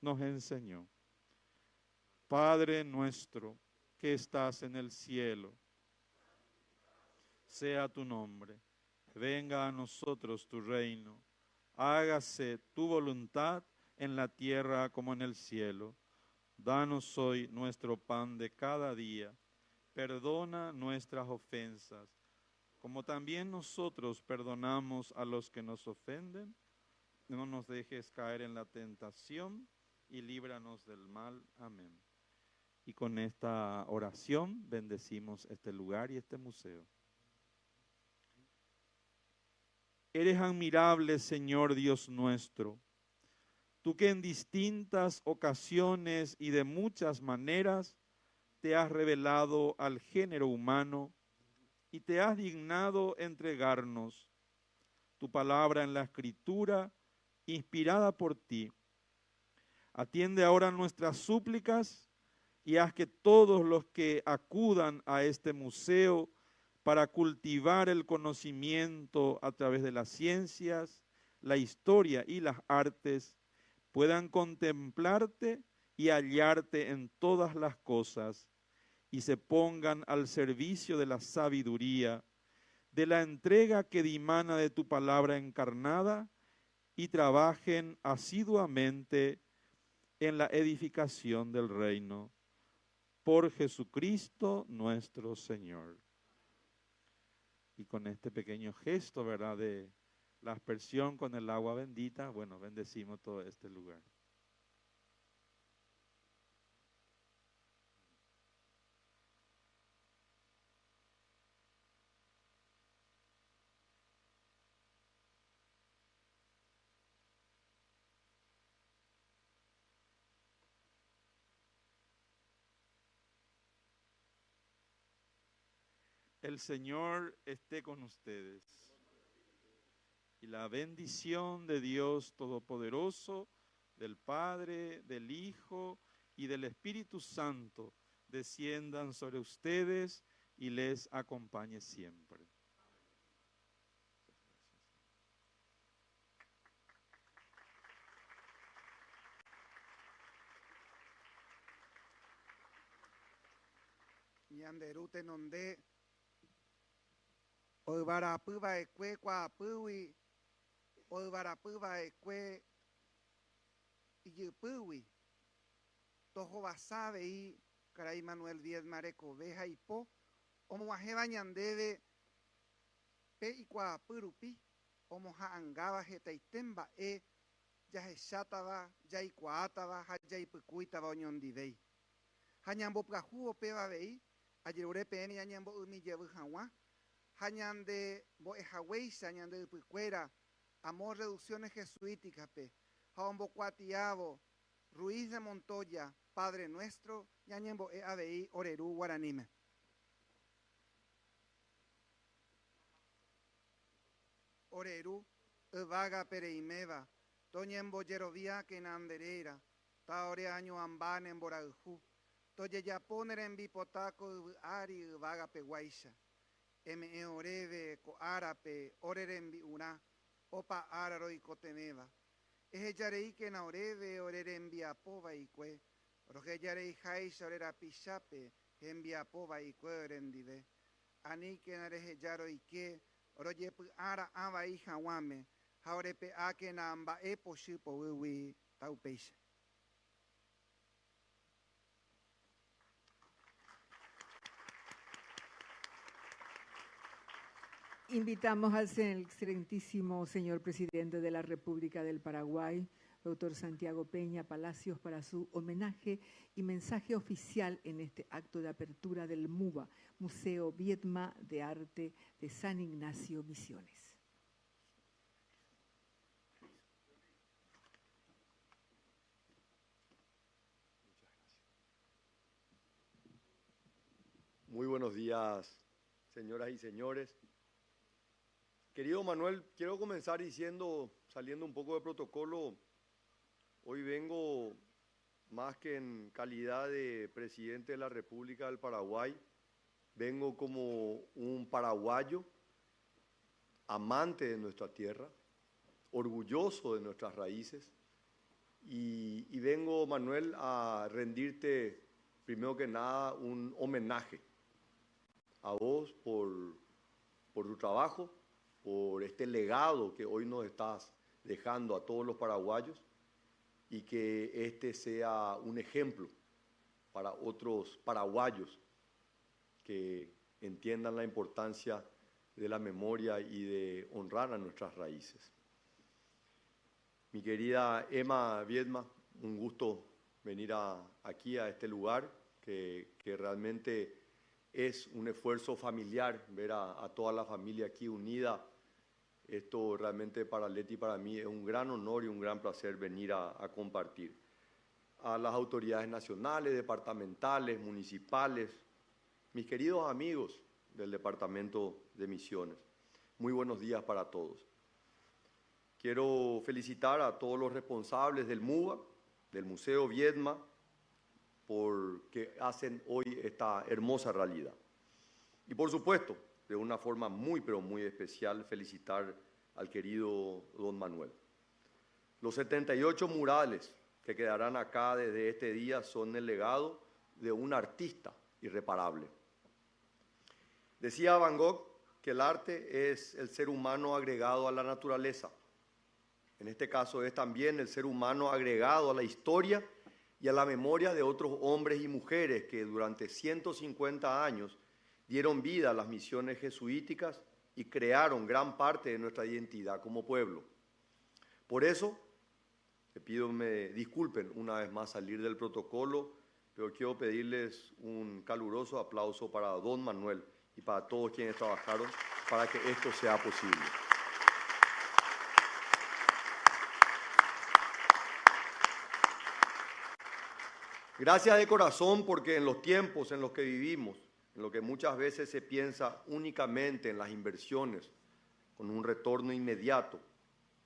Nos enseñó. Padre nuestro que estás en el cielo, sea tu nombre, venga a nosotros tu reino, hágase tu voluntad en la tierra como en el cielo. Danos hoy nuestro pan de cada día, perdona nuestras ofensas, como también nosotros perdonamos a los que nos ofenden. No nos dejes caer en la tentación y líbranos del mal. Amén. Y con esta oración bendecimos este lugar y este museo. Eres admirable, Señor Dios nuestro, tú que en distintas ocasiones y de muchas maneras te has revelado al género humano y te has dignado entregarnos tu palabra en la Escritura, inspirada por ti. Atiende ahora nuestras súplicas y haz que todos los que acudan a este museo para cultivar el conocimiento a través de las ciencias, la historia y las artes, puedan contemplarte y hallarte en todas las cosas y se pongan al servicio de la sabiduría, de la entrega que dimana de tu palabra encarnada y trabajen asiduamente en la edificación del reino. Por Jesucristo nuestro Señor. Y con este pequeño gesto, ¿verdad?, de la aspersión con el agua bendita, bueno, bendecimos todo este lugar. El Señor esté con ustedes. Y la bendición de Dios Todopoderoso, del Padre, del Hijo y del Espíritu Santo, desciendan sobre ustedes y les acompañe siempre. Ñanderute nonde oibarapyva ekue kuaapýgui, oibarapýva ekue ijypýgui, tohovasa avei karai Manuel Viedma rekove ha ipo omoguahéva ñandéve pe ikuaapy rupi omoha'ãngáva hetaite mba'e jahechátava, jaikuaátava ha jaipykúitava oñondivéi. Ha ñambopyahu upéva avei ajerure peẽme ñañembo'ymijevy hag̃ua ha ñande mbo'ehaguéicha ñande ypykuéra Amor Reducciones Jesuíticape ha ombokuatiavo Ruiz de Montoya, Padre Nuestro, ñañembo'e avei oreru guaraníme. Oreru yvága pereiméva toñembojerovia kenanderéra taore añoamba nemborayhu tojejapo nerembipota ko yvy'ári yvága peguáicha eme'ẽ oréve ko árape orerembi'urã opa ára roikoteméva ehejareíkena oréve orerembiapova'ekue rohejareiháicha orerapichápe hembiapova'ekue orendive aníkena reheja roike rojepy'ára avai hag̃uáme ha orepe'ákena mba'e pochy povýgui taupéicha. Invitamos al excelentísimo señor presidente de la República del Paraguay, doctor Santiago Peña Palacios, para su homenaje y mensaje oficial en este acto de apertura del MUBA, Museo Viedma de Arte de San Ignacio, Misiones. Muy buenos días, señoras y señores. Querido Manuel, quiero comenzar diciendo, saliendo un poco de protocolo, hoy vengo más que en calidad de presidente de la República del Paraguay, vengo como un paraguayo, amante de nuestra tierra, orgulloso de nuestras raíces, y vengo, Manuel, a rendirte, primero que nada, un homenaje a vos por tu trabajo, por este legado que hoy nos estás dejando a todos los paraguayos, y que este sea un ejemplo para otros paraguayos que entiendan la importancia de la memoria y de honrar a nuestras raíces. Mi querida Emma Viedma, un gusto venir aquí a este lugar, que realmente es un esfuerzo familiar ver a toda la familia aquí unida. Esto realmente para Leti y para mí es un gran honor y un gran placer venir a compartir. A las autoridades nacionales, departamentales, municipales, mis queridos amigos del Departamento de Misiones, muy buenos días para todos. Quiero felicitar a todos los responsables del MUBA, del Museo Viedma, porque hacen hoy esta hermosa realidad. Y por supuesto, de una forma muy, pero muy especial, felicitar al querido don Manuel. Los 78 murales que quedarán acá desde este día son el legado de un artista irreparable. Decía Van Gogh que el arte es el ser humano agregado a la naturaleza. En este caso es también el ser humano agregado a la historia y a la memoria de otros hombres y mujeres que durante 150 años dieron vida a las misiones jesuíticas y crearon gran parte de nuestra identidad como pueblo. Por eso, te pido me disculpen una vez más salir del protocolo, pero quiero pedirles un caluroso aplauso para don Manuel y para todos quienes trabajaron para que esto sea posible. Gracias de corazón, porque en los tiempos en los que vivimos, en lo que muchas veces se piensa únicamente en las inversiones, con un retorno inmediato,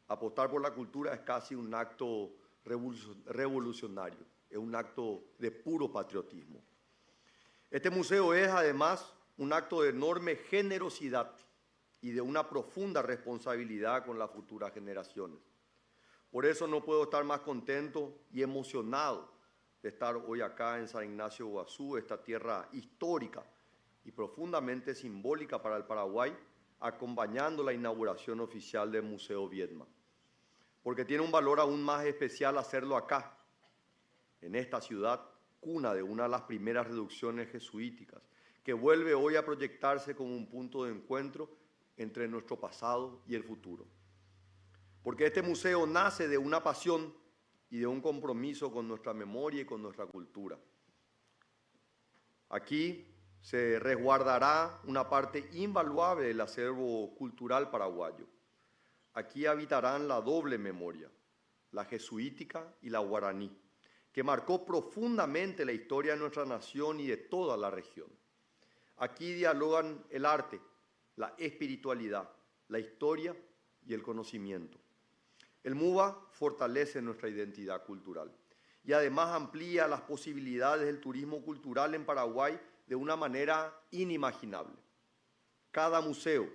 apostar por la cultura es casi un acto revolucionario, es un acto de puro patriotismo. Este museo es además un acto de enorme generosidad y de una profunda responsabilidad con las futuras generaciones. Por eso no puedo estar más contento y emocionado de estar hoy acá en San Ignacio Iguazú, esta tierra histórica y profundamente simbólica para el Paraguay, acompañando la inauguración oficial del Museo Viedma. Porque tiene un valor aún más especial hacerlo acá, en esta ciudad, cuna de una de las primeras reducciones jesuíticas, que vuelve hoy a proyectarse como un punto de encuentro entre nuestro pasado y el futuro. Porque este museo nace de una pasión y de un compromiso con nuestra memoria y con nuestra cultura. Aquí se resguardará una parte invaluable del acervo cultural paraguayo. Aquí habitarán la doble memoria, la jesuítica y la guaraní, que marcó profundamente la historia de nuestra nación y de toda la región. Aquí dialogan el arte, la espiritualidad, la historia y el conocimiento. El MUBA fortalece nuestra identidad cultural y además amplía las posibilidades del turismo cultural en Paraguay de una manera inimaginable. Cada museo,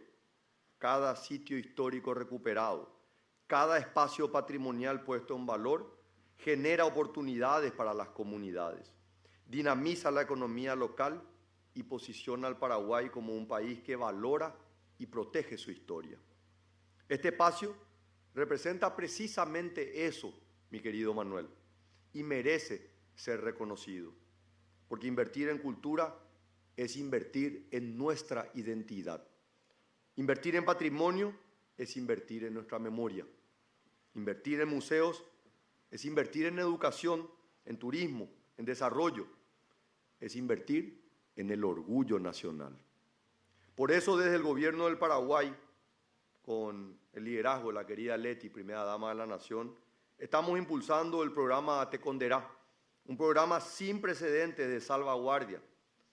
cada sitio histórico recuperado, cada espacio patrimonial puesto en valor genera oportunidades para las comunidades, dinamiza la economía local y posiciona al Paraguay como un país que valora y protege su historia. Este espacio representa precisamente eso, mi querido Manuel, y merece ser reconocido, porque invertir en cultura es invertir en nuestra identidad. Invertir en patrimonio es invertir en nuestra memoria. Invertir en museos es invertir en educación, en turismo, en desarrollo. Es invertir en el orgullo nacional. Por eso, desde el gobierno del Paraguay, con el liderazgo de la querida Leti, primera dama de la Nación, estamos impulsando el programa Te Conderá, un programa sin precedentes de salvaguardia,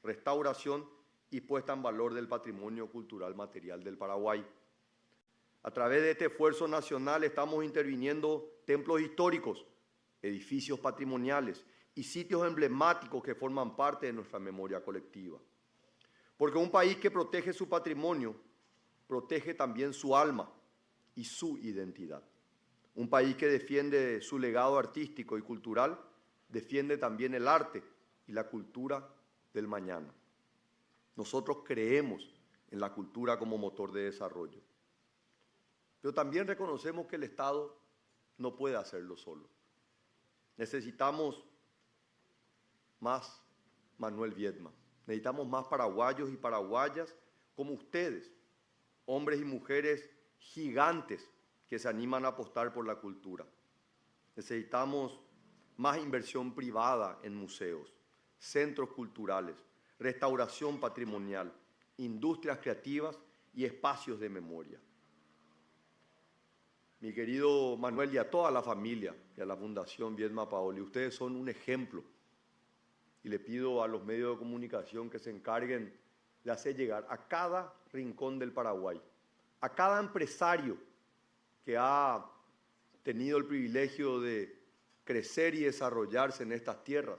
restauración y puesta en valor del patrimonio cultural material del Paraguay. A través de este esfuerzo nacional estamos interviniendo templos históricos, edificios patrimoniales y sitios emblemáticos que forman parte de nuestra memoria colectiva. Porque un país que protege su patrimonio, protege también su alma y su identidad. Un país que defiende su legado artístico y cultural, defiende también el arte y la cultura del mañana. Nosotros creemos en la cultura como motor de desarrollo. Pero también reconocemos que el Estado no puede hacerlo solo. Necesitamos más Manuel Viedma. Necesitamos más paraguayos y paraguayas como ustedes, hombres y mujeres gigantes que se animan a apostar por la cultura. Necesitamos más inversión privada en museos, centros culturales, restauración patrimonial, industrias creativas y espacios de memoria. Mi querido Manuel y a toda la familia y a la Fundación Viedma Paoli, ustedes son un ejemplo. Y le pido a los medios de comunicación que se encarguen de hacer llegar a cada rincón del Paraguay, a cada empresario que ha tenido el privilegio de crecer y desarrollarse en estas tierras,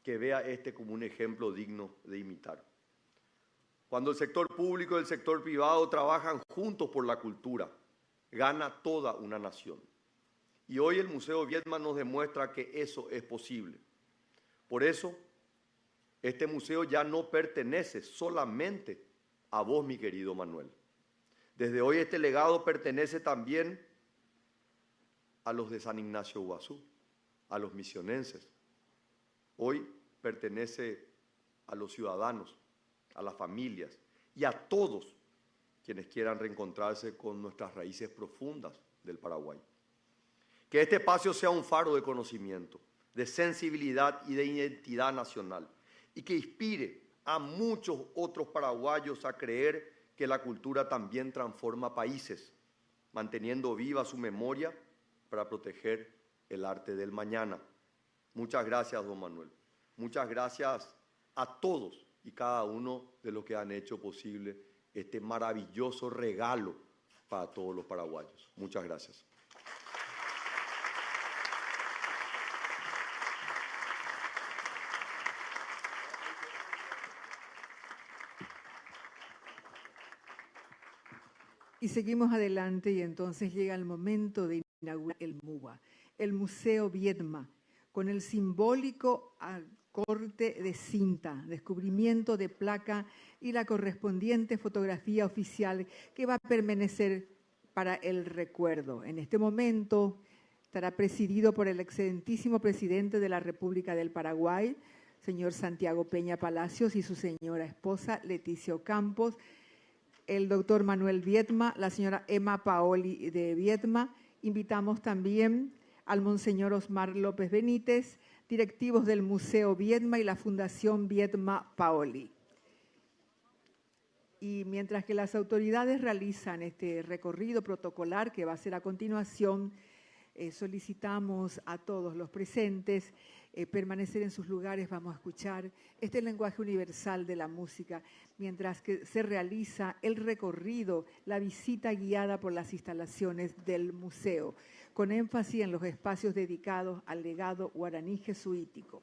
que vea este como un ejemplo digno de imitar. Cuando el sector público y el sector privado trabajan juntos por la cultura, gana toda una nación. Y hoy el Museo Viedma nos demuestra que eso es posible. Por eso, este museo ya no pertenece solamente a vos, mi querido Manuel. Desde hoy este legado pertenece también a los de San Ignacio Iguazú, a los misionenses. Hoy pertenece a los ciudadanos, a las familias y a todos quienes quieran reencontrarse con nuestras raíces profundas del Paraguay. Que este espacio sea un faro de conocimiento, de sensibilidad y de identidad nacional, y que inspire a muchos otros paraguayos a creer que la cultura también transforma países, manteniendo viva su memoria para proteger el arte del mañana. Muchas gracias, don Manuel. Muchas gracias a todos y cada uno de los que han hecho posible este maravilloso regalo para todos los paraguayos. Muchas gracias. Y seguimos adelante y entonces llega el momento de inaugurar el MUBA, el Museo Viedma, con el simbólico corte de cinta, descubrimiento de placa y la correspondiente fotografía oficial que va a permanecer para el recuerdo. En este momento estará presidido por el excelentísimo presidente de la República del Paraguay, señor Santiago Peña Palacios, y su señora esposa Leticia Ocampos, el doctor Manuel Viedma, la señora Emma Paoli de Viedma. Invitamos también al monseñor Osmar López Benítez, directivos del Museo Viedma y la Fundación Viedma Paoli. Y mientras que las autoridades realizan este recorrido protocolar que va a ser a continuación, solicitamos a todos los presentes permanecer en sus lugares. Vamos a escuchar este lenguaje universal de la música, mientras que se realiza el recorrido, la visita guiada por las instalaciones del museo, con énfasis en los espacios dedicados al legado guaraní jesuítico.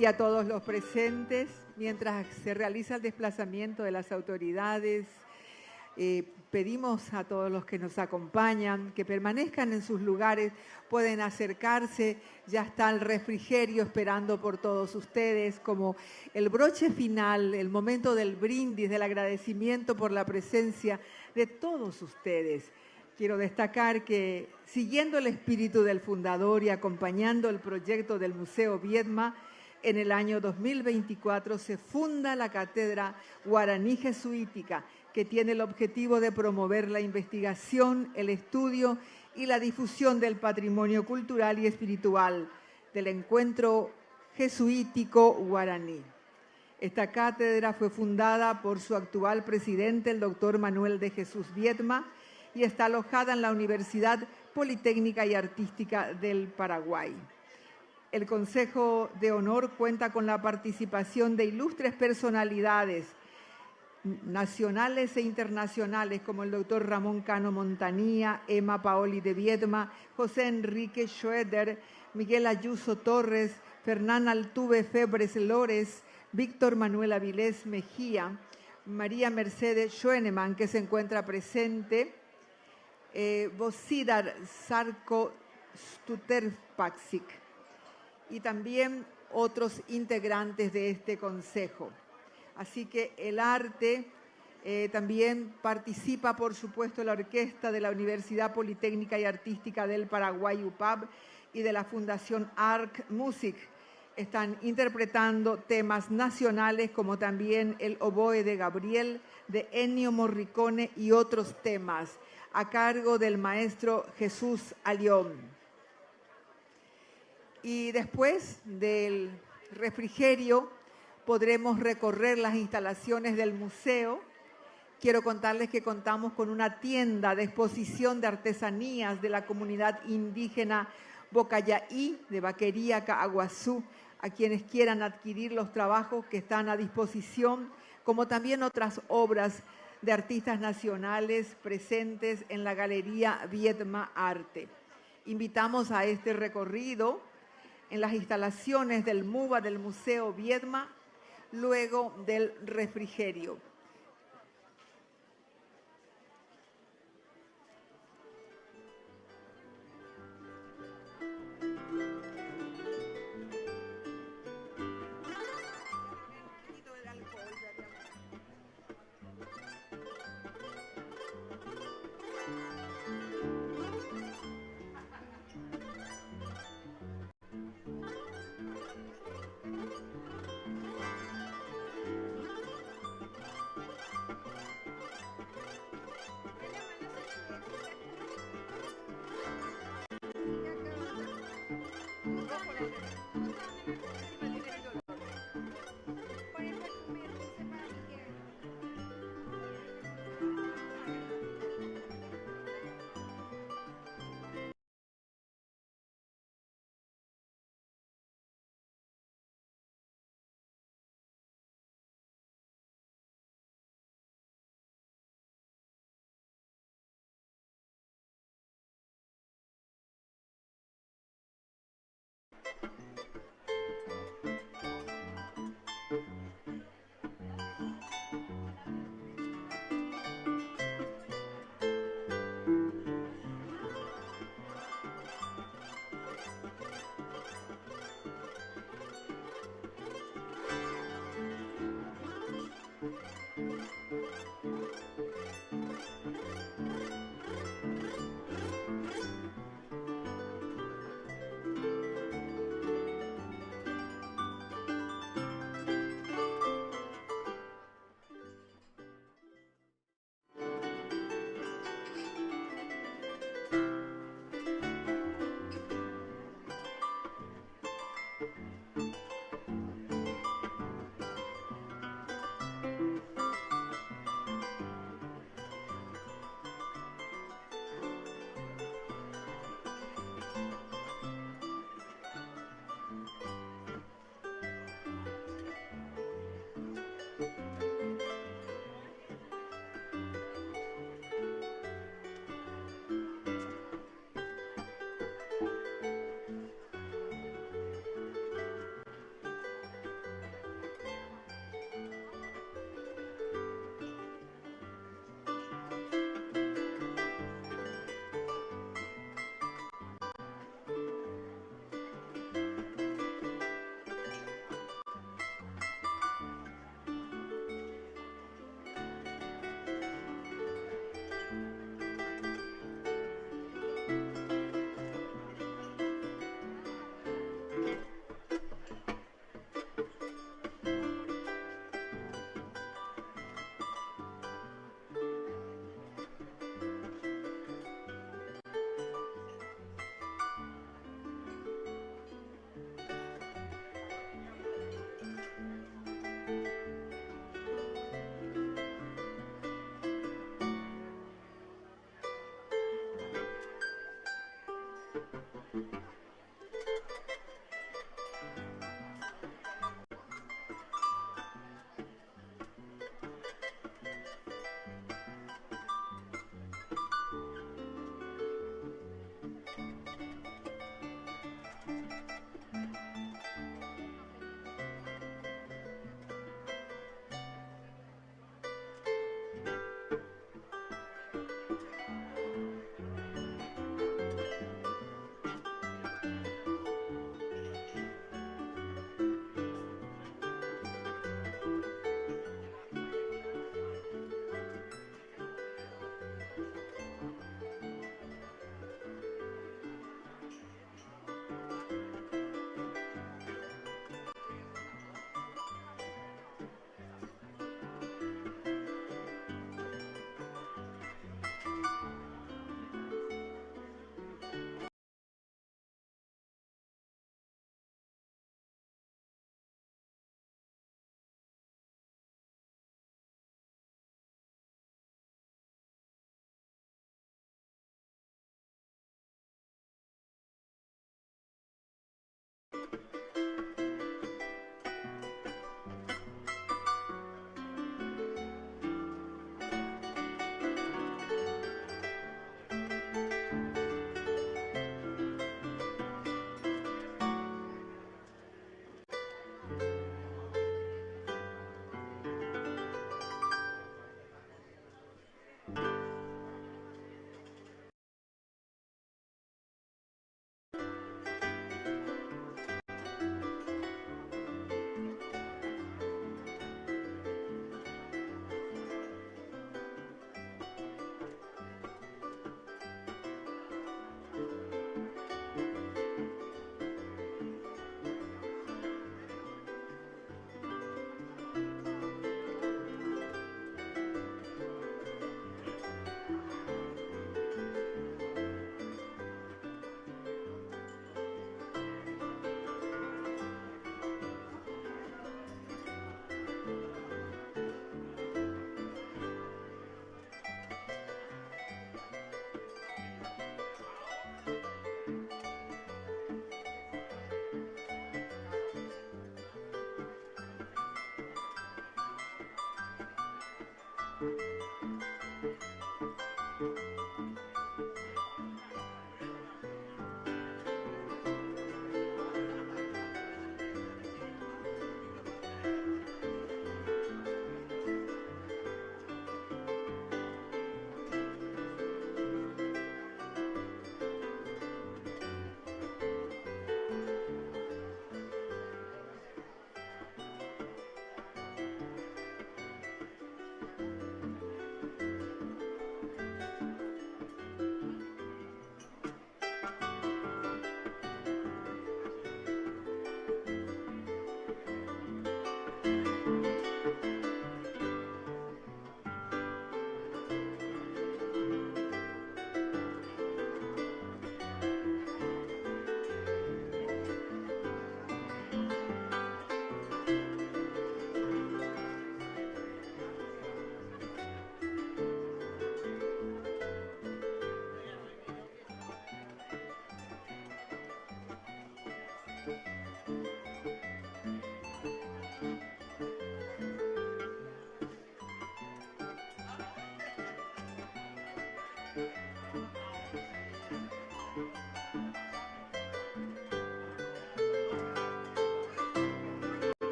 y a todos los presentes. Mientras se realiza el desplazamiento de las autoridades, pedimos a todos los que nos acompañan que permanezcan en sus lugares, pueden acercarse, ya está el refrigerio esperando por todos ustedes, como el broche final, el momento del brindis, del agradecimiento por la presencia de todos ustedes. Quiero destacar que, siguiendo el espíritu del fundador y acompañando el proyecto del Museo Viedma, en el año 2024 se funda la Cátedra Guaraní Jesuítica, que tiene el objetivo de promover la investigación, el estudio y la difusión del patrimonio cultural y espiritual del encuentro jesuítico guaraní. Esta cátedra fue fundada por su actual presidente, el doctor Manuel de Jesús Viedma, y está alojada en la Universidad Politécnica y Artística del Paraguay. El Consejo de Honor cuenta con la participación de ilustres personalidades nacionales e internacionales como el doctor Ramón Cano Montanía, Emma Paoli de Viedma, José Enrique Schroeder, Miguel Ayuso Torres, Fernán Altuve Febres Lores, Víctor Manuel Avilés Mejía, María Mercedes Schoenemann, que se encuentra presente, Bosidar Sarko Stuterpaksik, y también otros integrantes de este consejo. Así que el arte también participa, por supuesto, la orquesta de la Universidad Politécnica y Artística del Paraguay, UPAB, y de la Fundación Arc Music. Están interpretando temas nacionales como también el oboe de Gabriel, de Ennio Morricone y otros temas, a cargo del maestro Jesús Alión. Y después del refrigerio podremos recorrer las instalaciones del museo. Quiero contarles que contamos con una tienda de exposición de artesanías de la comunidad indígena Bocayaí de Vaquería, Caaguazú, a quienes quieran adquirir los trabajos que están a disposición, como también otras obras de artistas nacionales presentes en la Galería Viedma Arte. Invitamos a este recorrido en las instalaciones del MUBA del Museo Viedma, luego del refrigerio.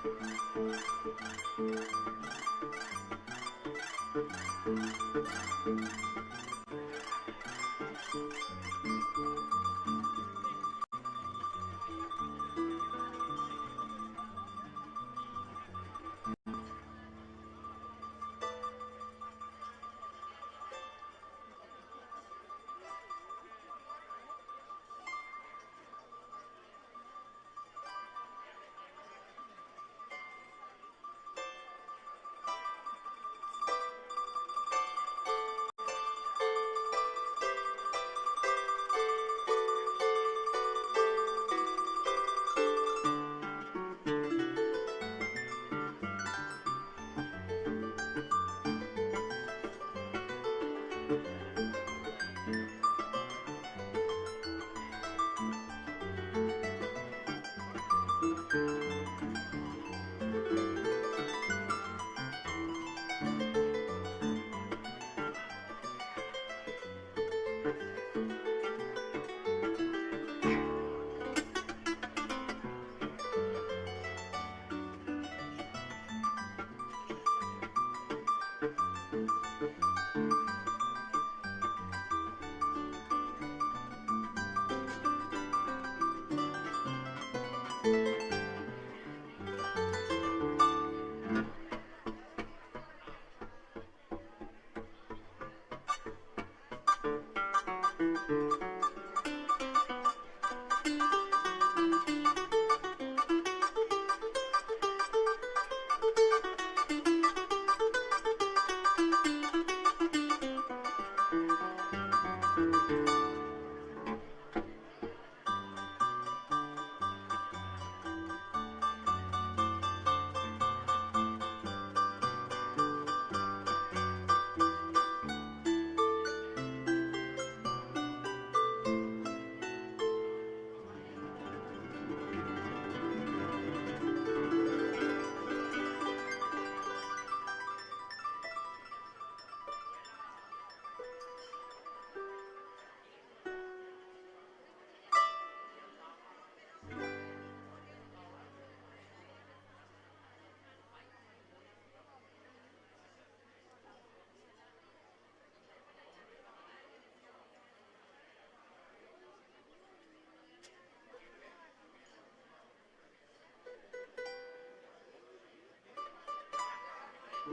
Thank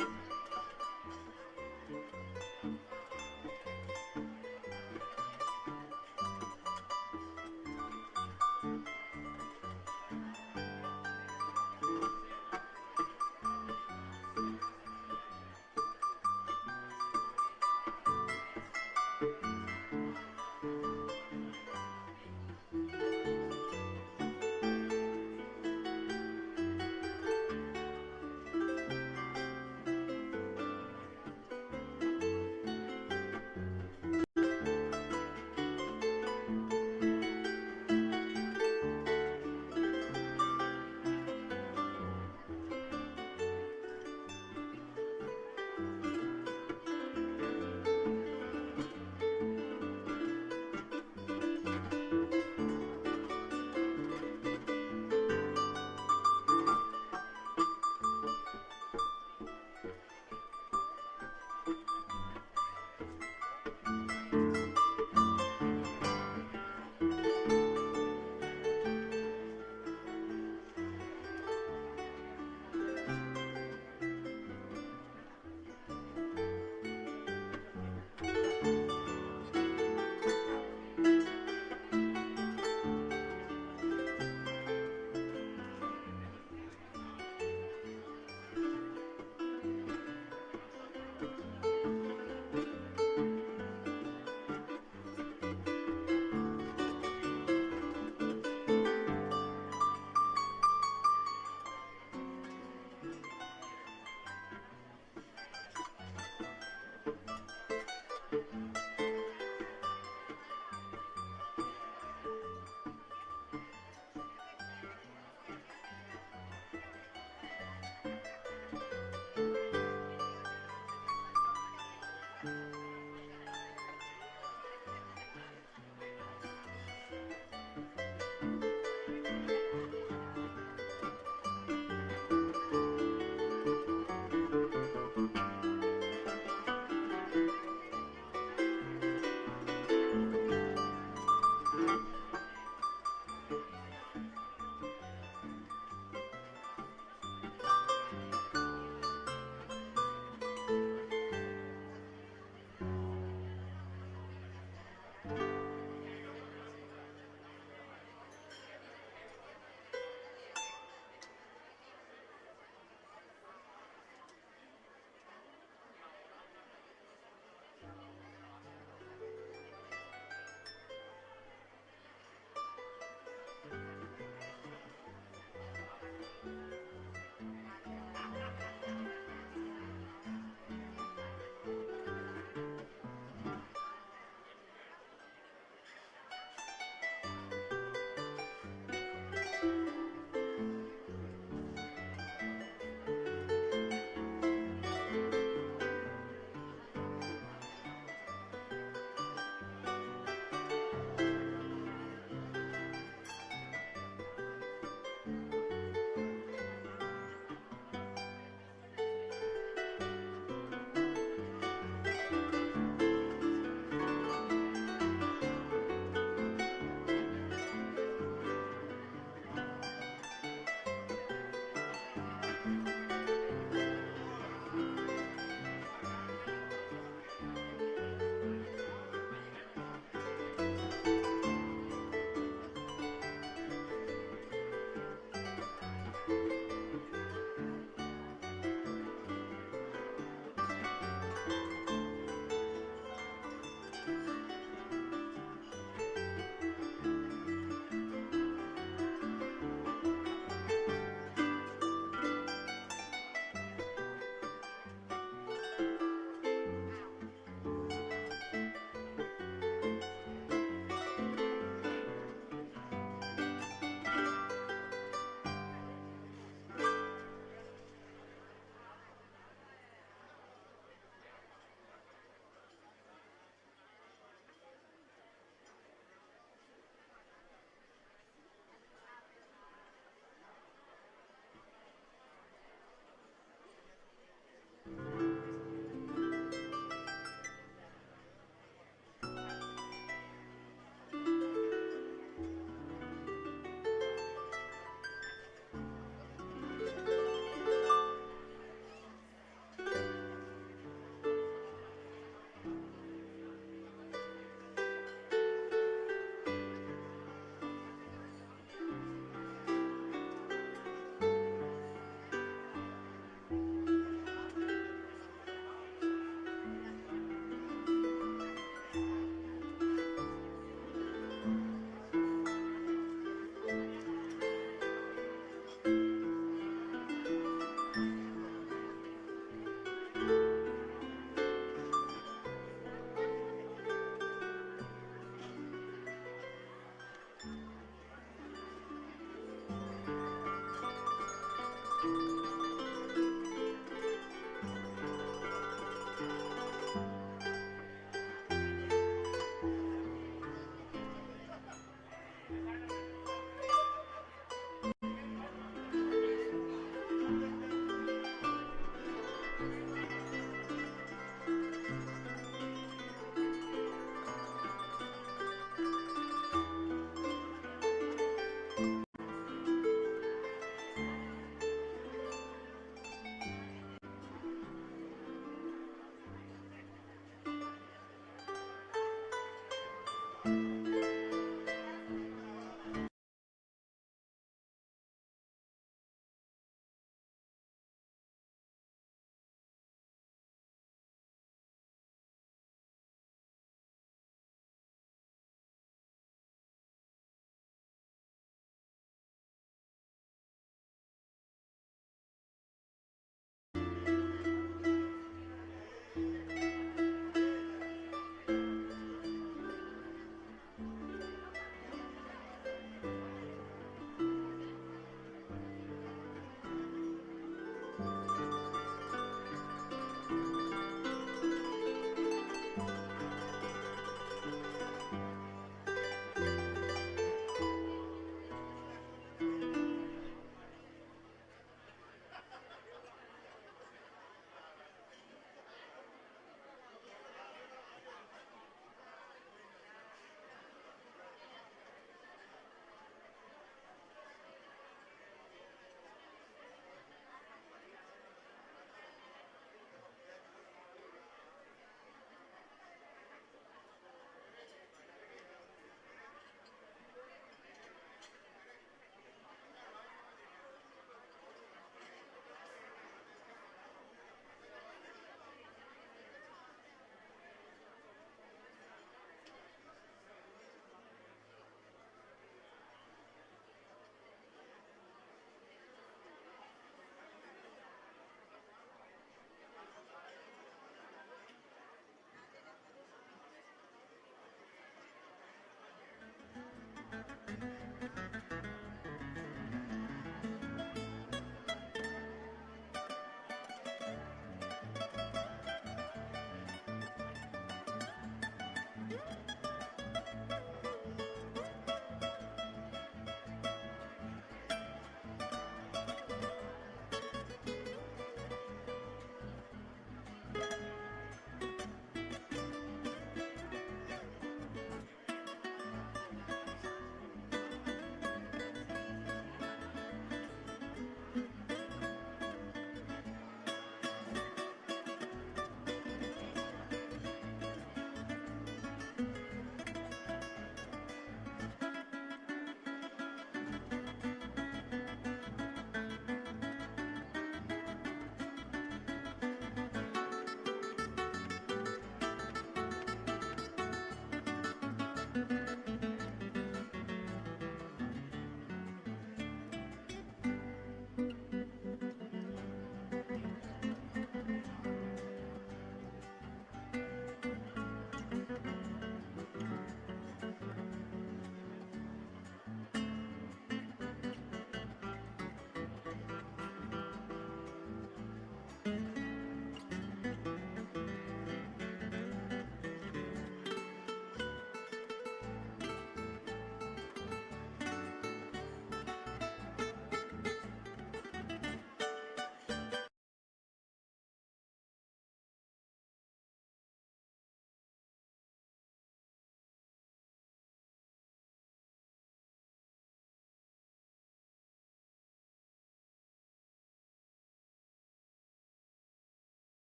you.